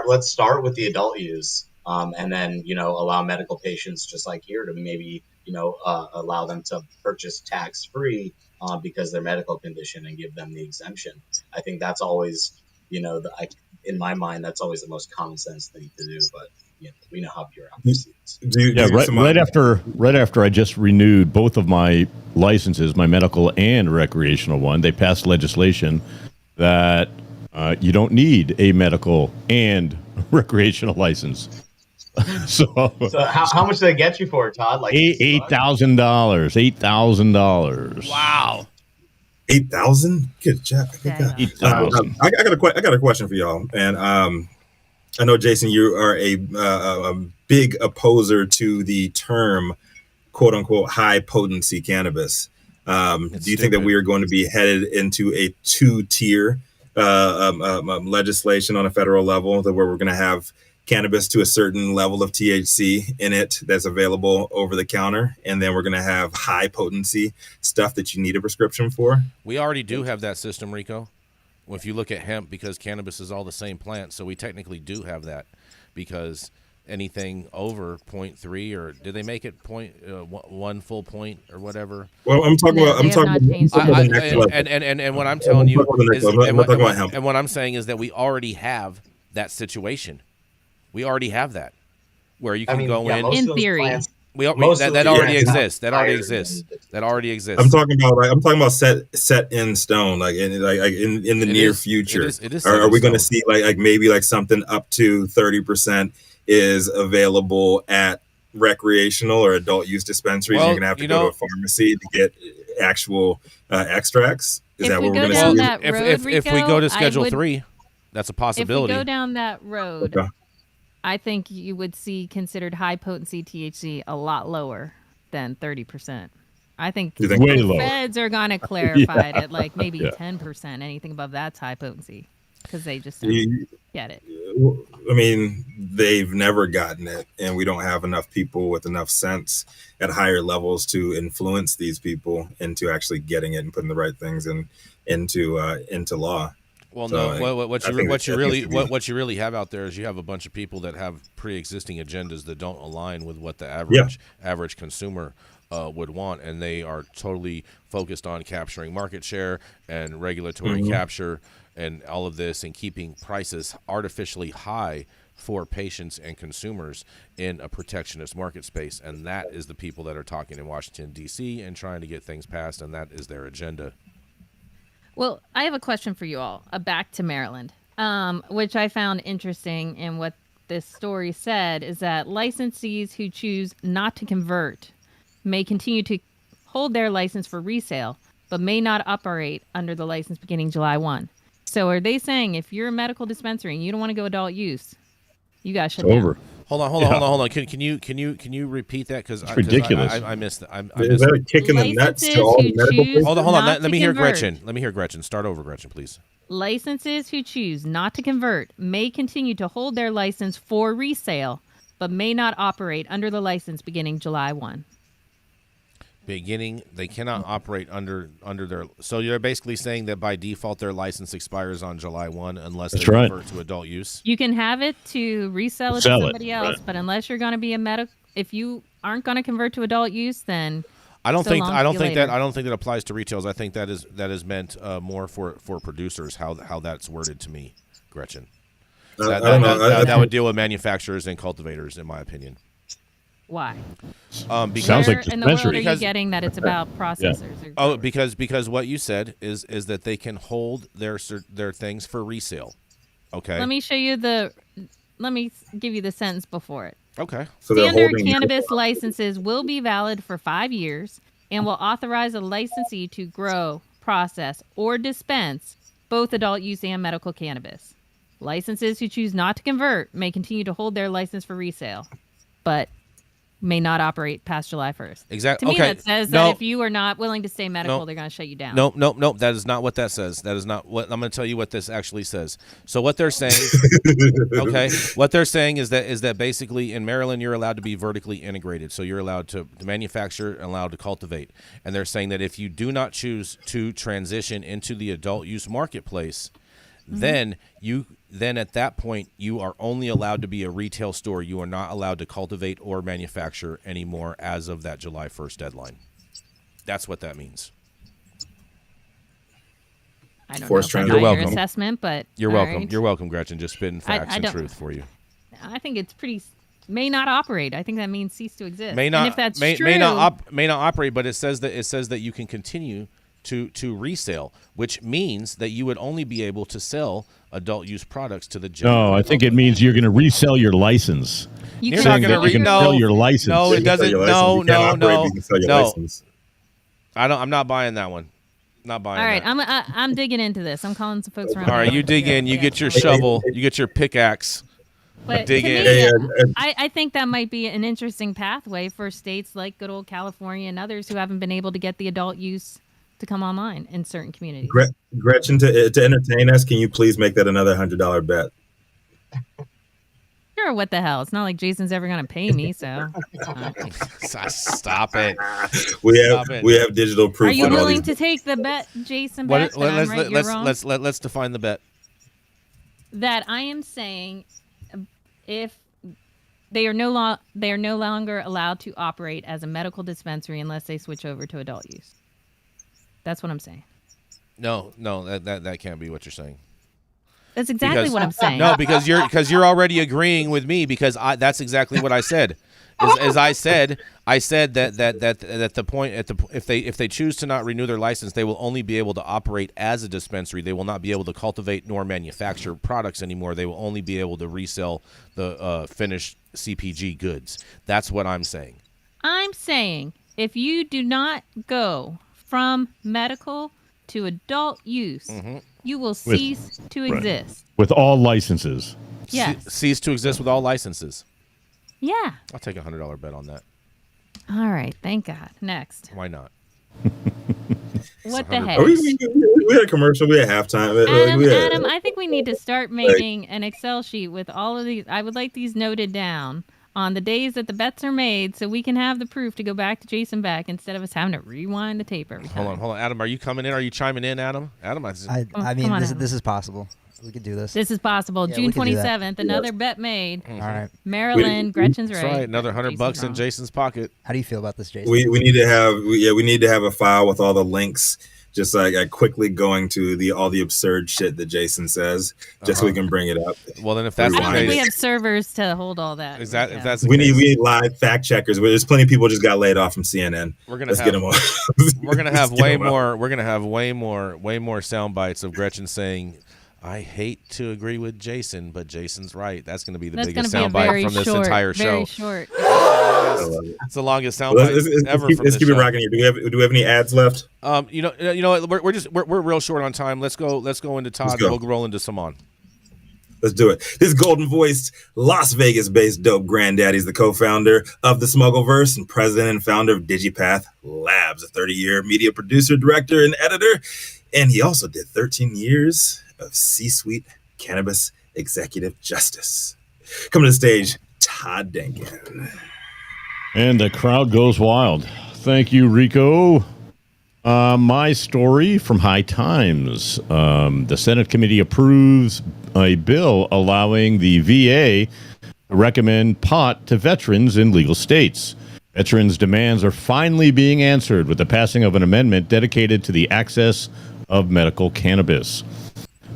Let's start with the adult use, and then allow medical patients just like here to maybe allow them to purchase tax free because their medical condition and give them the exemption. I think that's always in my mind that's always the most common sense thing to do, but. We know how bureaucracy is. Right after I just renewed both of my licenses, my medical and recreational one, they passed legislation that you don't need a medical and recreational license. So how much do they get you for, Todd? Like $8,000. $8,000. Wow. 8,000? Good job. I got a question for y'all, and I know, Jason, you are a big opposer to the term, quote unquote, high potency cannabis. Do you think that we are going to be headed into a 2-tier legislation on a federal level, where we're going to have cannabis to a certain level of THC in it that's available over the counter, and then we're going to have high potency stuff that you need a prescription for? We already do have that system, Rico. If you look at hemp, because cannabis is all the same plant, so we technically do have that, because anything over 0.3, or did they make it 1 full point or whatever? Well, I'm talking about the next level. And what I'm telling you is, and what I'm saying is that we already have that situation. We already have that, where you can go in theory. That already exists. That already exists. I'm talking about set in stone, like in the near future. Are we going to see like maybe like something up to 30% is available at recreational or adult use dispensaries? You're going to have to go to a pharmacy to get actual extracts. Is that what we're going to see? If we go to Schedule 3, that's a possibility. If we go down that road. Okay. I think you would see considered high potency THC a lot lower than 30%. I think the feds are going to clarify it at like maybe 10%. Anything above that's high potency, because they just don't get it. I mean, they've never gotten it, and we don't have enough people with enough sense at higher levels to influence these people into actually getting it and putting the right things into law. Well, so no. What you really have out there is you have a bunch of people that have pre-existing agendas that don't align with what the average consumer would want, and they are totally focused on capturing market share and regulatory capture and all of this, and keeping prices artificially high for patients and consumers in a protectionist market space. And that is the people that are talking in Washington, D.C. and trying to get things passed, and that is their agenda. Well, I have a question for you all, back to Maryland, which I found interesting. And what this story said is that licensees who choose not to convert may continue to hold their license for resale, but may not operate under the license beginning July 1. So are they saying if you're a medical dispensary and you don't want to go adult use, you got to shut down? Hold on. Can you repeat that? Because it's ridiculous. I missed that. Is that a kick in the nuts to all medical? Hold on. Let me hear Gretchen. Start over, Gretchen, please. Licenses who choose not to convert may continue to hold their license for resale, but may not operate under the license beginning July 1. They cannot operate under their. So you're basically saying that by default their license expires on July 1 unless they convert to adult use. You can have it to resell it to somebody else, but unless you're going to be if you aren't going to convert to adult use, then I don't So think long, I don't see you think later. that I don't think that applies to retailers. I think that is meant more for producers. How that's worded to me, Gretchen. I don't know. That would deal with manufacturers and cultivators, in my opinion. Why? Because Sounds like Where in the world are you Because- getting that it's about processors? Or because what you said is that they can hold their things for resale. Okay. Let me give you the sentence before it. Okay. So they're Standard holding cannabis licenses will be valid for 5 years and will authorize a licensee to grow, process, or dispense both adult use and medical cannabis. Licenses who choose not to convert may continue to hold their license for resale, but may not operate past July 1st. Exactly. To me, Okay. that says No. that if you are not willing to stay medical, No. they're going to shut you down. Nope. That is not what that says. That is not what I'm going to tell you what this actually says. So what they're saying, okay, what they're saying is that basically in Maryland you're allowed to be vertically integrated. So you're allowed to manufacture and allowed to cultivate. And they're saying that if you do not choose to transition into the adult use marketplace, then at that point you are only allowed to be a retail store. You are not allowed to cultivate or manufacture anymore as of that July 1st deadline. That's what that means. I don't Forced know if I You're buy your welcome. assessment, but You're all welcome. right. You're welcome, Gretchen. Just spitting facts I and don't- truth for you. I think it's may not operate. I think that means cease to exist. May not And if that's may true, not operate, but it says that you can continue to resale, which means that you would only be able to sell adult use products to the general. No, I think it means you're going to resell your license. you You're can not Saying gonna that you can no. sell your license. No, You it can sell doesn't. your license. No, You can't no, operate, no, you can sell your no. license. I'm not buying that one. Not buying. All right, that. I'm digging into this. I'm calling some folks around. All right, you dig in. You get your shovel. You get your pickaxe. But dig to in. me, Hey, I think that might be an interesting pathway for states like good old California and others who haven't been able to get the adult use to come online in certain communities. Gretchen, to entertain us, can you please make that another $100 bet? Sure, what the hell? It's not like Jason's ever going to pay me, so. Stop it. Stop it. We have digital proof. Are you on all willing these- to take the bet, Jason? What, Bet that I'm right, you're wrong? let's define the bet. That I am saying, if they are no longer allowed to operate as a medical dispensary unless they switch over to adult use. That's what I'm saying. No, that can't be what you're saying. That's exactly Because- what I'm saying. No, because you're already agreeing with me because that's exactly what I said. As I said that the point if they choose to not renew their license, they will only be able to operate as a dispensary. They will not be able to cultivate nor manufacture products anymore. They will only be able to resell the finished CPG goods. That's what I'm saying. I'm saying if you do not go from medical to adult use, you will cease to exist. With all licenses. Yes. Cease to exist with all licenses. Yeah. I'll take a $100 bet on that. All right. Thank God. Next. Why not? What the 100 heck? We had a commercial. We had halftime. Adam, I think we need to start making an Excel sheet with all of these. I would like these noted down on the days that the bets are made so we can have the proof to go back to Jason Beck instead of us having to rewind the tape every time. Hold on. Adam, are you coming in? Are you chiming in, Adam? Adam, I come mean, on, this Adam. is possible. We could do this. This is possible. Yeah, June we can do that. 27th, another bet made. All right. Maryland, Gretchen's That's right. right. Another $100 Jason's in wrong. Jason's pocket. How do you feel about this, Jason? we need to have a file with all the links, just like quickly going to all the absurd shit that Jason says, just so we can bring it up. Well, then if that's I the don't think we case, have servers to hold all that. is that Yeah. if that's the We case, need live fact checkers. There's plenty of people just got laid off from CNN. we're gonna Let's have get them on. we're gonna have Let's get way 'em out. more. We're gonna have way more sound bites of Gretchen saying, "I hate to agree with Jason, but Jason's right." That's gonna be the That's going biggest to be a sound bite very from this short, entire very show. short. It's the longest sound Well, bite ever from let's this keep it show. rocking here. Do we have any ads left? You know what? We're real short on time. Let's go into Todd. Let's go. We'll roll into Saman. Let's do it. This golden-voiced, Las Vegas-based dope granddaddy is the co-founder of the Smuggleverse and president and founder of Digipath Labs, a 30-year media producer, director, and editor. And he also did 13 years of C-suite cannabis executive justice. Coming to the stage, Todd Denkin. And the crowd goes wild. Thank you, Rico. My story from High Times. The Senate committee approves a bill allowing the VA to recommend pot to veterans in legal states. Veterans' demands are finally being answered with the passing of an amendment dedicated to the access of medical cannabis.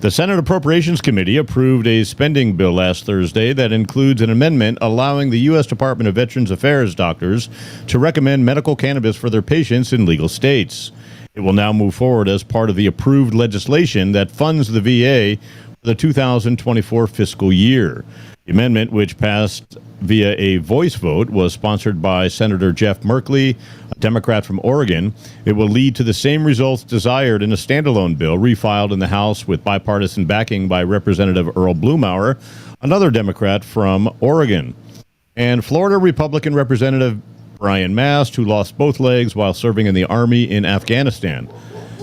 The Senate Appropriations Committee approved a spending bill last Thursday that includes an amendment allowing the U.S. Department of Veterans Affairs doctors to recommend medical cannabis for their patients in legal states. It will now move forward as part of the approved legislation that funds the VA for the 2024 fiscal year. The amendment, which passed via a voice vote, was sponsored by Senator Jeff Merkley, a Democrat from Oregon. It will lead to the same results desired in a standalone bill refiled in the House with bipartisan backing by Representative Earl Blumauer, another Democrat from Oregon, and Florida Republican Representative Brian Mast, who lost both legs while serving in the Army in Afghanistan.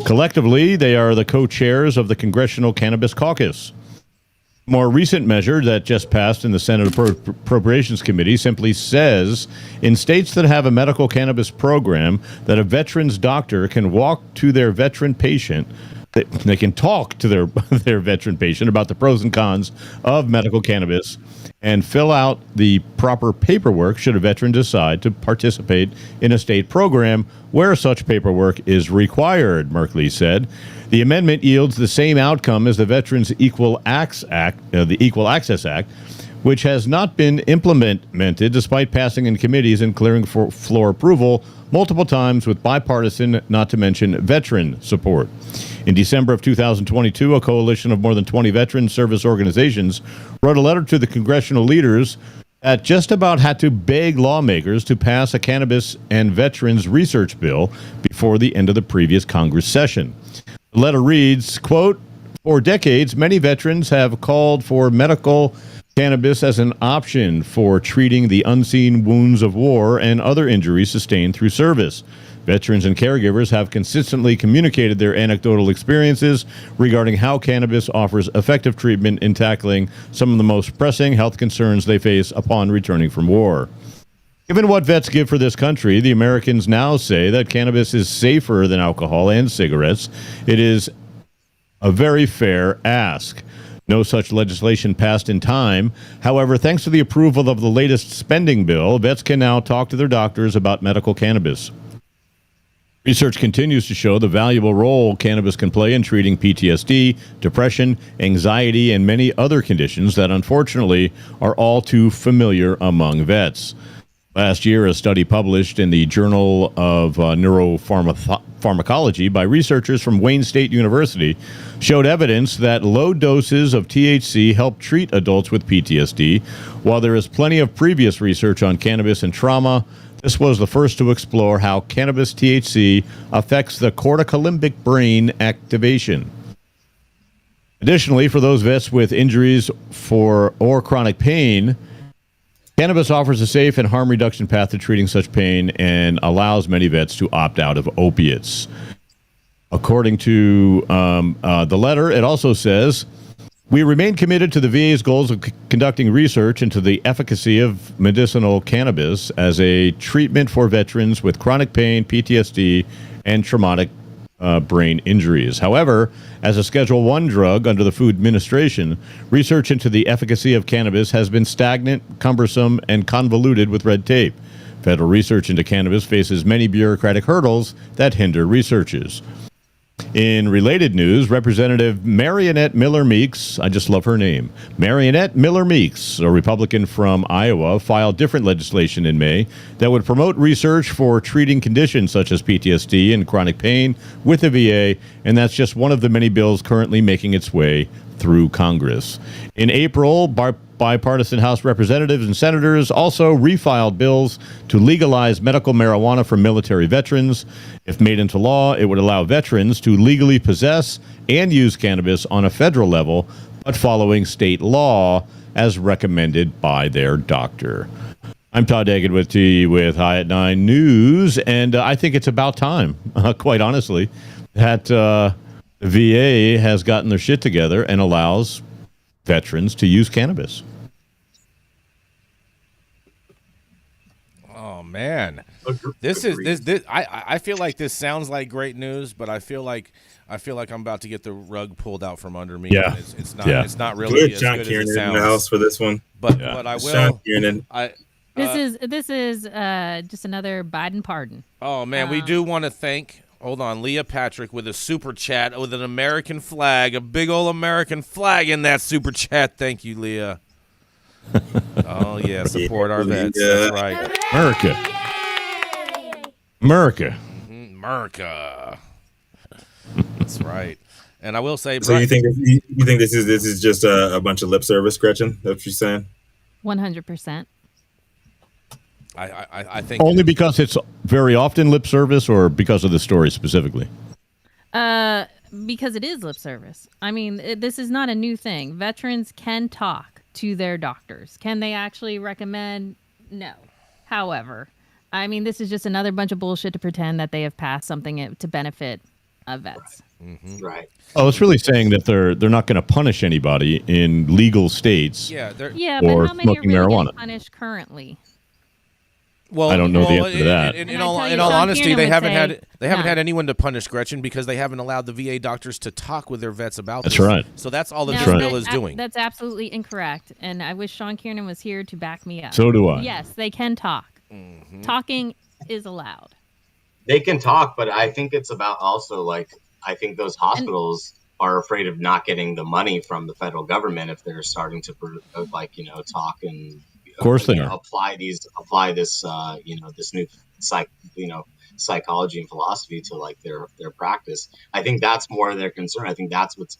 Collectively, they are the co-chairs of the Congressional Cannabis Caucus. More recent measure that just passed in the Senate Appropriations Committee simply says in states that have a medical cannabis program that a veteran's doctor can walk to their veteran patient, they can talk to their veteran patient about the pros and cons of medical cannabis and fill out the proper paperwork should a veteran decide to participate in a state program where such paperwork is required, Merkley said. The amendment yields the same outcome as the Veterans Equal Access Act, which has not been implemented despite passing in committees and clearing for floor approval multiple times with bipartisan, not to mention veteran support. In December of 2022, a coalition of more than 20 veteran service organizations wrote a letter to the congressional leaders that just about had to beg lawmakers to pass a cannabis and veterans research bill before the end of the previous Congress session. The letter reads, quote, "For decades, many veterans have called for medical cannabis as an option for treating the unseen wounds of war and other injuries sustained through service. Veterans and caregivers have consistently communicated their anecdotal experiences regarding how cannabis offers effective treatment in tackling some of the most pressing health concerns they face upon returning from war. Given what vets give for this country, the Americans now say that cannabis is safer than alcohol and cigarettes. It is a very fair ask. No such legislation passed in time. However, thanks to the approval of the latest spending bill, vets can now talk to their doctors about medical cannabis. Research continues to show the valuable role cannabis can play in treating PTSD, depression, anxiety, and many other conditions that unfortunately are all too familiar among vets. Last year, a study published in the Journal of Neuropharmacology by researchers from Wayne State University showed evidence that low doses of THC help treat adults with PTSD. While there is plenty of previous research on cannabis and trauma, this was the first to explore how cannabis THC affects the corticolimbic brain activation. Additionally, for those vets with injuries or chronic pain, cannabis offers a safe and harm reduction path to treating such pain and allows many vets to opt out of opiates. According to the letter, it also says, "We remain committed to the VA's goals of conducting research into the efficacy of medicinal cannabis as a treatment for veterans with chronic pain, PTSD, and traumatic brain injuries. However, as a Schedule I drug under the Food Administration, research into the efficacy of cannabis has been stagnant, cumbersome, and convoluted with red tape. Federal research into cannabis faces many bureaucratic hurdles that hinder researchers." In related news, Representative Marionette Miller Meeks, I just love her name, Marionette Miller Meeks, a Republican from Iowa, filed different legislation in May that would promote research for treating conditions such as PTSD and chronic pain with the VA, and that's just one of the many bills currently making its way through Congress. In April, bipartisan House representatives and senators also refiled bills to legalize medical marijuana for military veterans. If made into law, it would allow veterans to legally possess and use cannabis on a federal level, but following state law as recommended by their doctor. I'm Todd Denkin with High at 9 News, and I think it's about time, quite honestly, that the VA has gotten their shit together and allows veterans to use cannabis. Oh man, this. I feel like this sounds like great news, but I feel like I'm about to get the rug pulled out from under me. Yeah, it's not really as Sean good Kieran as it in sounds. the house for this one. But I will. Sean Kieran. This is just another Biden pardon. Oh man, we do want to thank. Hold on, Leah Patrick with a super chat with an American flag, a big old American flag in that super chat. Thank you, Leah. Oh yeah, support our vets. That's right. America. America. That's right. And I will say, So you think this is just a bunch of lip service, Gretchen? That's what you're saying? 100%. I think Only because it's very often lip service, or because of the story specifically? Because it is lip service. I mean, this is not a new thing. Veterans can talk to their doctors. Can they actually recommend? No. However, I mean, this is just another bunch of bullshit to pretend that they have passed something to benefit vets. Mm-hmm. Right. Oh, it's really saying that they're not going to punish anybody in legal states. But or how many are smoking really marijuana. getting punished currently? Well, I don't know the answer to that. In all honesty, they haven't had anyone to punish Gretchen because they haven't allowed the VA doctors to talk with their vets about this. That's right. So that's all that No, this bill is doing. That's absolutely incorrect, and I wish Sean Kiernan was here to back me up. So do I. Yes, they can talk. Talking is allowed. They can talk, but I think it's about also like I think those hospitals are afraid of not getting the money from the federal government if they're starting to talk and of course they are. apply this this new psychology and philosophy to like their practice. I think that's more their concern. I think that's what's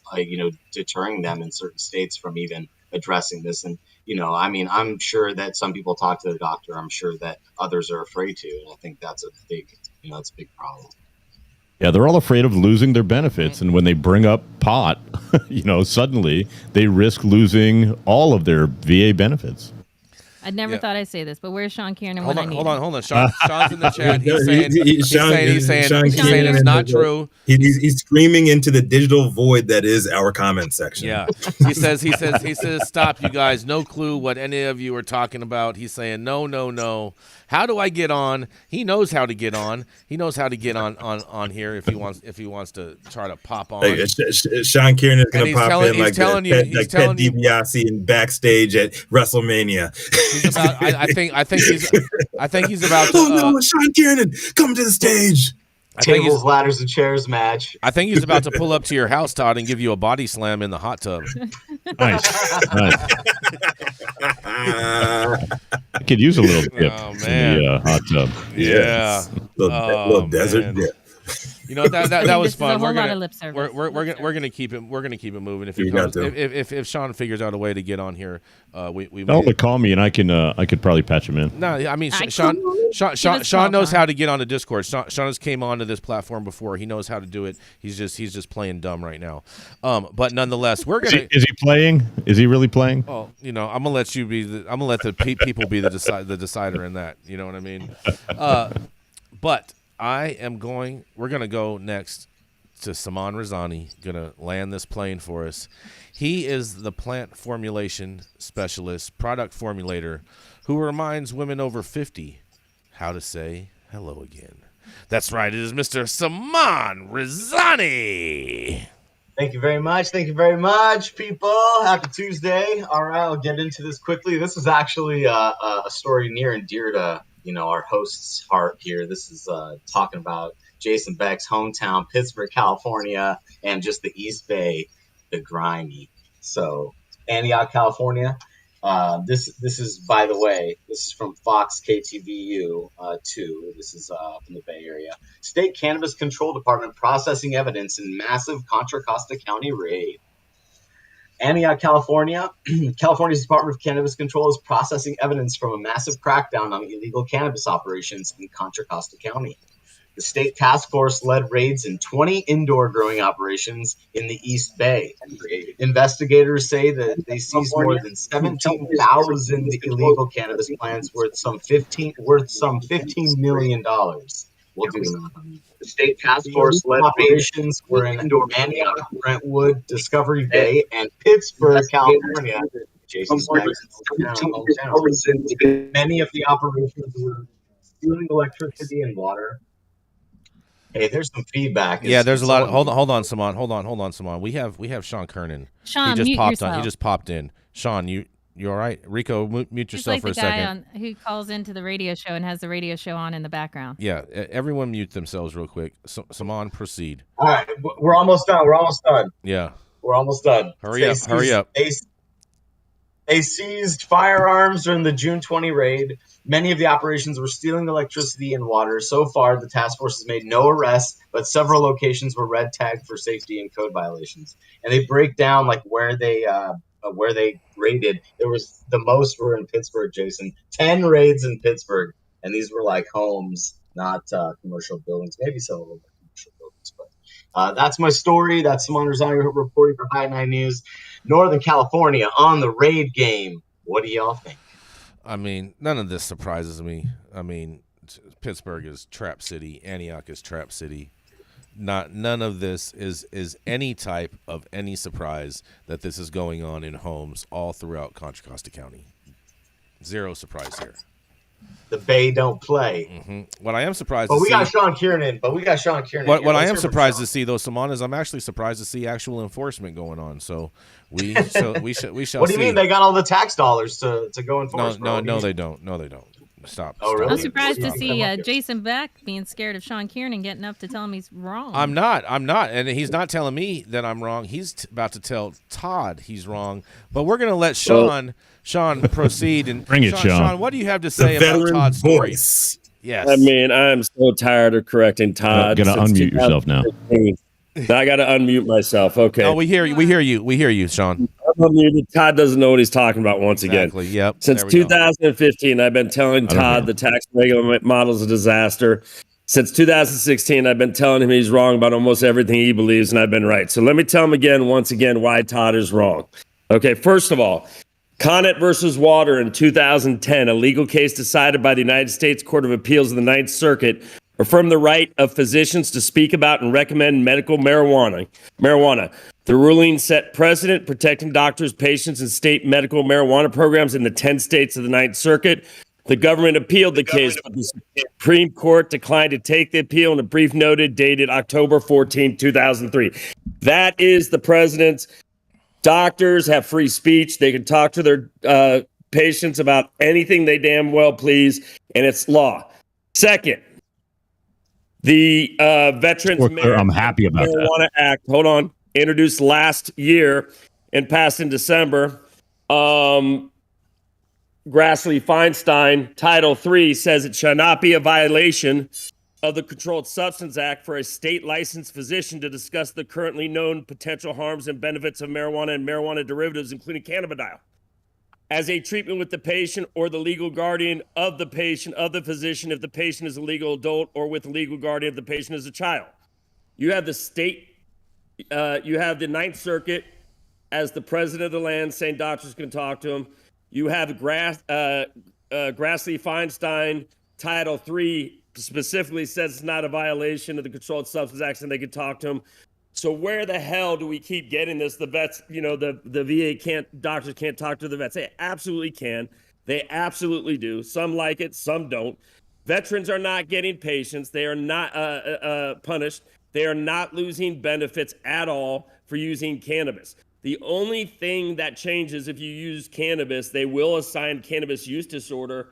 deterring them in certain states from even addressing this. And I mean, I'm sure that some people talk to the doctor. I'm sure that others are afraid to, and I think that's a big it's a big problem. Yeah, they're all afraid of losing their benefits, and when they bring up pot, suddenly they risk losing all of their VA benefits. I never thought I'd say this, but where's Sean Kiernan Hold when I need him? on. Sean's in the chat. He's saying it's not true. He's screaming into the digital void that is our comment section. Yeah. He says, stop, you guys. No clue what any of you are talking about. He's saying, no. How do I get on? He knows how to get on. He knows how to get on here if he wants to try to pop on. Hey, Sean Kiernan is going to pop in like Ted DiBiase in backstage at WrestleMania. I think he's about to. Oh no, Sean Kiernan, come to the stage. Tables, ladders, and chairs match. I think he's about to pull up to your house, Todd, and give you a body slam in the hot tub. Nice. I could use a little dip in the hot tub. Yeah, yes. little desert dip. That was fun. We're gonna keep it moving. If Sean figures out a way to get on here, we tell him to call me and I could probably patch him in. No, I mean Sean knows how to get on the Discord. Sean has came onto this platform before. He knows how to do it. He's just playing dumb right now. But nonetheless, we're gonna. Is he playing? Is he really playing? Oh, I'm gonna let you be. I'm gonna let the people be the decider in that. You know what I mean? But. We're going to go next to Saman Razani, going to land this plane for us. He is the plant formulation specialist, product formulator, who reminds women over 50 how to say hello again. That's right. It is Mr. Saman Razani. Thank you very much. Thank you very much, people. Happy Tuesday. All right, I'll get into this quickly. This is actually a story near and dear to our host's heart here. This is talking about Jason Beck's hometown, Pittsburgh, California, and just the East Bay, the grimy. So Antioch, California. This is, by the way, this is from Fox KTVU 2. This is in the Bay Area. State Cannabis Control Department processing evidence in massive Contra Costa County raid. Antioch, California. California's Department of Cannabis Control is processing evidence from a massive crackdown on illegal cannabis operations in Contra Costa County. The state task force led raids in 20 indoor growing operations in the East Bay. Investigators say that they seized more than 17,000 illegal cannabis plants worth some $15 million. We'll do that. The state task force led operations were in Antioch, Brentwood, Discovery Bay, and Pittsburgh, California. Jason's hometown. Many of the operations were stealing electricity and water. Hey, there's some feedback. Yeah, there's a lot. Hold on, Saman. Hold on, Saman. We have Sean Kiernan. Sean, he just mute popped yourself. on. He just popped in. Sean, You all right? Rico, mute He's yourself like for the a second. guy who calls into the radio show and has the radio show on in the background. Yeah, everyone mute themselves real quick. Saman, proceed. All right, we're almost done. Yeah. We're almost done. Hurry up. They seized firearms during the June 20 raid. Many of the operations were stealing electricity and water. So far, the task force has made no arrests, but several locations were red tagged for safety and code violations. And they break down like where they raided. There was the most were in Pittsburgh, Jason. 10 raids in Pittsburgh, and these were like homes, not commercial buildings. Maybe some of them were commercial buildings, but that's my story. That's Saman Razani reporting for High 9 News. Northern California on the raid game. What do y'all think? I mean, none of this surprises me. I mean, Pittsburgh is trap city. Antioch is trap city. None of this is any type of any surprise that this is going on in homes all throughout Contra Costa County. Zero surprise here. The Bay don't play. Mm-hmm. What I am surprised But to we see, got Sean Kiernan. What I am surprised to see, though, Saman, is I'm actually surprised to see actual enforcement going on. So we shall What do you see. mean they got all the tax dollars to go enforce? No, they don't. No, they don't. Stop. Oh, really? I'm surprised to see Jason Beck being scared of Sean Kiernan getting up to tell him he's wrong. I'm not, and he's not telling me that I'm wrong. He's about to tell Todd he's wrong. But we're going to let Sean proceed and bring it, Sean. Sean, what do you have to say about Todd's story? Voice. Yes. I mean, I'm so tired of correcting Todd. Gonna unmute yourself now. I got to unmute myself. Okay. No, we hear you. We hear you, Sean. I'm unmuted. Todd doesn't know what he's talking about once again. Exactly. Yep. Since There we go. 2015, I've been telling Todd the tax regular model is a disaster. Since 2016, I've been telling him he's wrong about almost everything he believes, and I've been right. So let me tell him once again, why Todd is wrong. Okay, first of all, Connet versus Water in 2010, a legal case decided by the United States Court of Appeals of the Ninth Circuit, affirmed the right of physicians to speak about and recommend medical marijuana. The ruling set precedent protecting doctors, patients, and state medical marijuana programs in the 10 states of the Ninth Circuit. The government appealed the case, but the Supreme Court declined to take the appeal in a brief noted dated October 14, 2003. That is the president's. Doctors have free speech. They can talk to their patients about anything they damn well please, and it's law. Second, the Veterans I'm happy about Marijuana Act, introduced last year and passed in December. Grassley-Feinstein, Title III, says it shall not be a violation of the Controlled Substance Act for a state licensed physician to discuss the currently known potential harms and benefits of marijuana and marijuana derivatives, including cannabidiol, as a treatment with the patient or the legal guardian of the patient, of the physician, if the patient is a legal adult, or with the legal guardian if the patient is a child. You have the state, you have the Ninth Circuit as the president of the land saying doctors can talk to him. You have Grassley-Feinstein, Title III, specifically says it's not a violation of the Controlled Substance Act and they can talk to him. So where the hell do we keep getting this? The vets, the VA doctors can't talk to the vets. They absolutely can. They absolutely do. Some like it, some don't. Veterans are not getting patients. They are not punished. They are not losing benefits at all for using cannabis. The only thing that changes if you use cannabis, they will assign cannabis use disorder.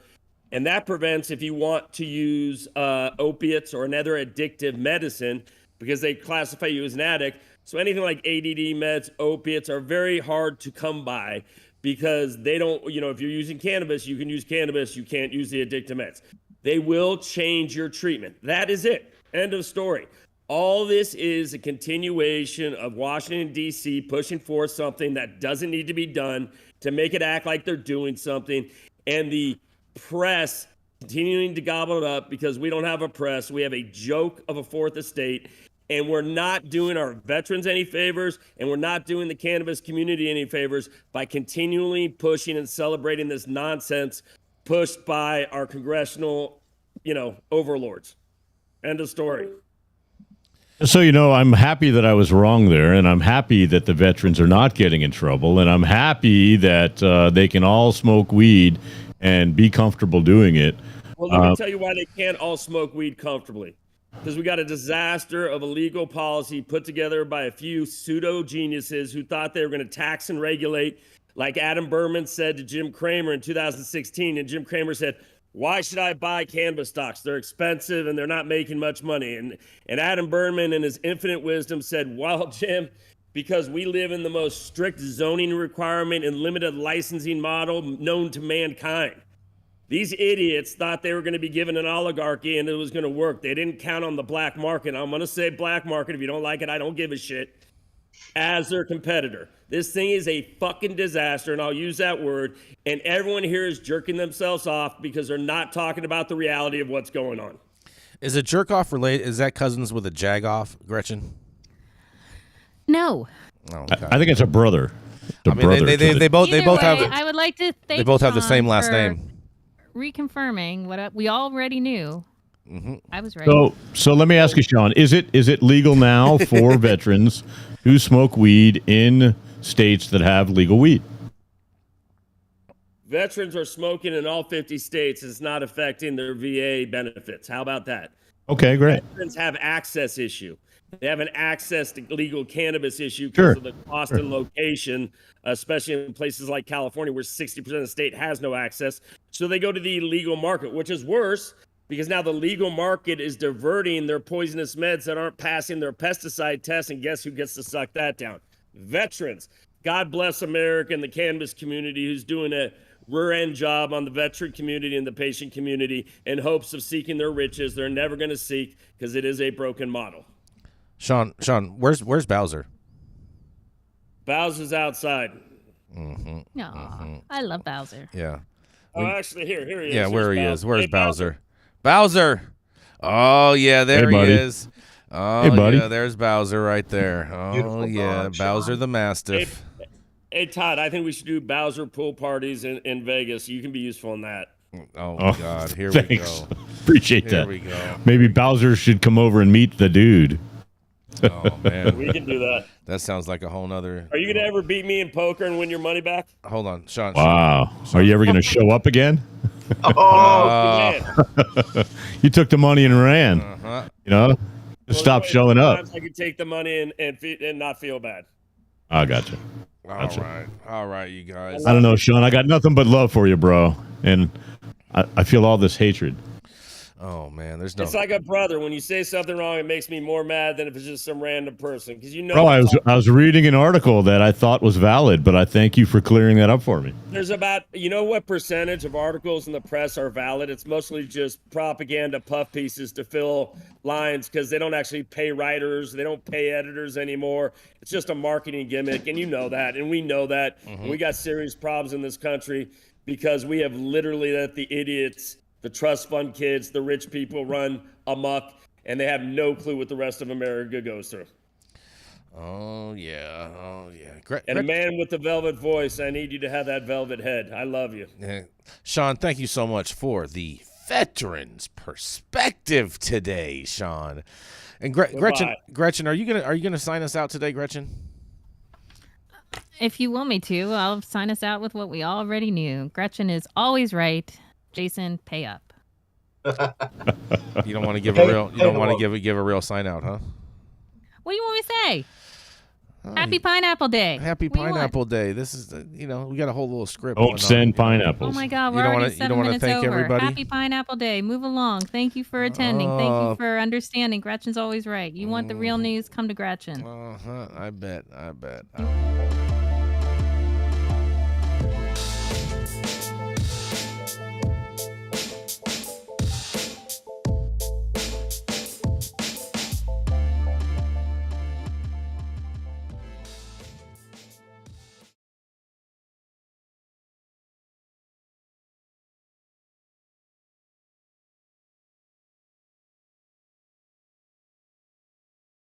And that prevents if you want to use opiates or another addictive medicine because they classify you as an addict. So anything like ADD meds, opiates are very hard to come by because they don't, if you're using cannabis, you can use cannabis. You can't use the addictive meds. They will change your treatment. That is it. End of story. All this is a continuation of Washington, D.C. pushing for something that doesn't need to be done to make it act like they're doing something. And the press continuing to gobble it up because we don't have a press. We have a joke of a fourth estate, and we're not doing our veterans any favors, and we're not doing the cannabis community any favors by continually pushing and celebrating this nonsense pushed by our congressional, overlords. End of story. So, I'm happy that I was wrong there, and I'm happy that the veterans are not getting in trouble, and I'm happy that they can all smoke weed and be comfortable doing it. Well, let me tell you why they can't all smoke weed comfortably. Because we got a disaster of a legal policy put together by a few pseudo geniuses who thought they were going to tax and regulate Like Adam Berman said to Jim Cramer in 2016, and Jim Cramer said, "Why should I buy cannabis stocks? They're expensive and they're not making much money." And Adam Berman, in his infinite wisdom, said, "Well, Jim, because we live in the most strict zoning requirement and limited licensing model known to mankind. These idiots thought they were going to be given an oligarchy and it was going to work. They didn't count on the black market." I'm going to say black market. If you don't like it, I don't give a shit. As their competitor. This thing is a fucking disaster, and I'll use that word. And everyone here is jerking themselves off because they're not talking about the reality of what's going on. Is a jerk off related? Is that cousins with a jag off, Gretchen? No. Oh, okay. I think it's a brother. I mean, they both have. I would like to thank They both have the Sean same last for name. Reconfirming what we already knew. Mm-hmm. I was right. So let me ask you, Sean, is it legal now for veterans who smoke weed in states that have legal weed? Veterans are smoking in all 50 states. It's not affecting their VA benefits. How about that? Okay, great. Veterans have access issue. They have an access to legal cannabis issue because of the cost and location, especially in places like California where 60% of the state has no access. So they go to the illegal market, which is worse because now the legal market is diverting their poisonous meds that aren't passing their pesticide tests. And guess who gets to suck that down? Veterans. God bless America and the cannabis community who's doing a rear-end job on the veteran community and the patient community in hopes of seeking their riches they're never going to seek because it is a broken model. Sean, where's Bowser? Bowser's outside. Mm-hmm. Aw, I love Bowser. Yeah. Oh, actually, here he is. Yeah, where he is. Where's Hey, Bowser? Bowser. Oh, yeah, there he buddy. is. Oh, Hey, buddy. yeah, there's Bowser right there. Oh, Beautiful yeah, dog, Bowser Sean. the Mastiff. Hey, Todd, I think we should do Bowser pool parties in Vegas. You can be useful in that. Oh, Oh, God, here we Thanks. go. Appreciate Here that. we go. Maybe Bowser should come over and meet the dude. Oh, man. We can do that. That sounds like a whole nother. Are you going to ever beat me in poker and win your money back? Hold on, Sean. Wow. Are you ever going to show up again? Oh, Man. You took the money and ran. Uh-huh. You know? Well, Stop wait, showing up. sometimes I could take the money and not feel bad. I gotcha. All right, you guys. I don't know, Sean. I got nothing but love for you, bro. And I feel all this hatred. Oh, man, there's no. It's like a brother. When you say something wrong, it makes me more mad than if it's just some random person. Because you know, Bro, I was reading an article that I thought was valid, but I thank you for clearing that up for me. there's about, you know what percentage of articles in the press are valid? It's mostly just propaganda puff pieces to fill lines because they don't actually pay writers. They don't pay editors anymore. It's just a marketing gimmick. And you know that. And we know that. Mm-hmm. And we got serious problems in this country because we have literally let the idiots, the trust fund kids, the rich people run amok, and they have no clue what the rest of America goes through. Oh, yeah. And a man with the velvet voice, I need you to have that velvet head. I love you. Yeah. Sean, thank you so much for the veterans perspective today, Sean. And Gretchen, are you gonna sign us out today, Gretchen? If you want me to, I'll sign us out with what we already knew. Gretchen is always right. Jason, pay up. You don't want to give a real. You don't want to give a real sign out, huh? What do you want me to say? Oh, Happy Pineapple Day. Happy What do you want? Pineapple Day. This is, we got a whole little script. Don't going on. send pineapples. Oh my God, You we're don't already wanna- you 7 don't wanna minutes thank over. everybody? Happy Pineapple Day. Move along. Thank you for attending. Thank you for understanding. Gretchen's always right. You want the real news? Come to Gretchen. I bet.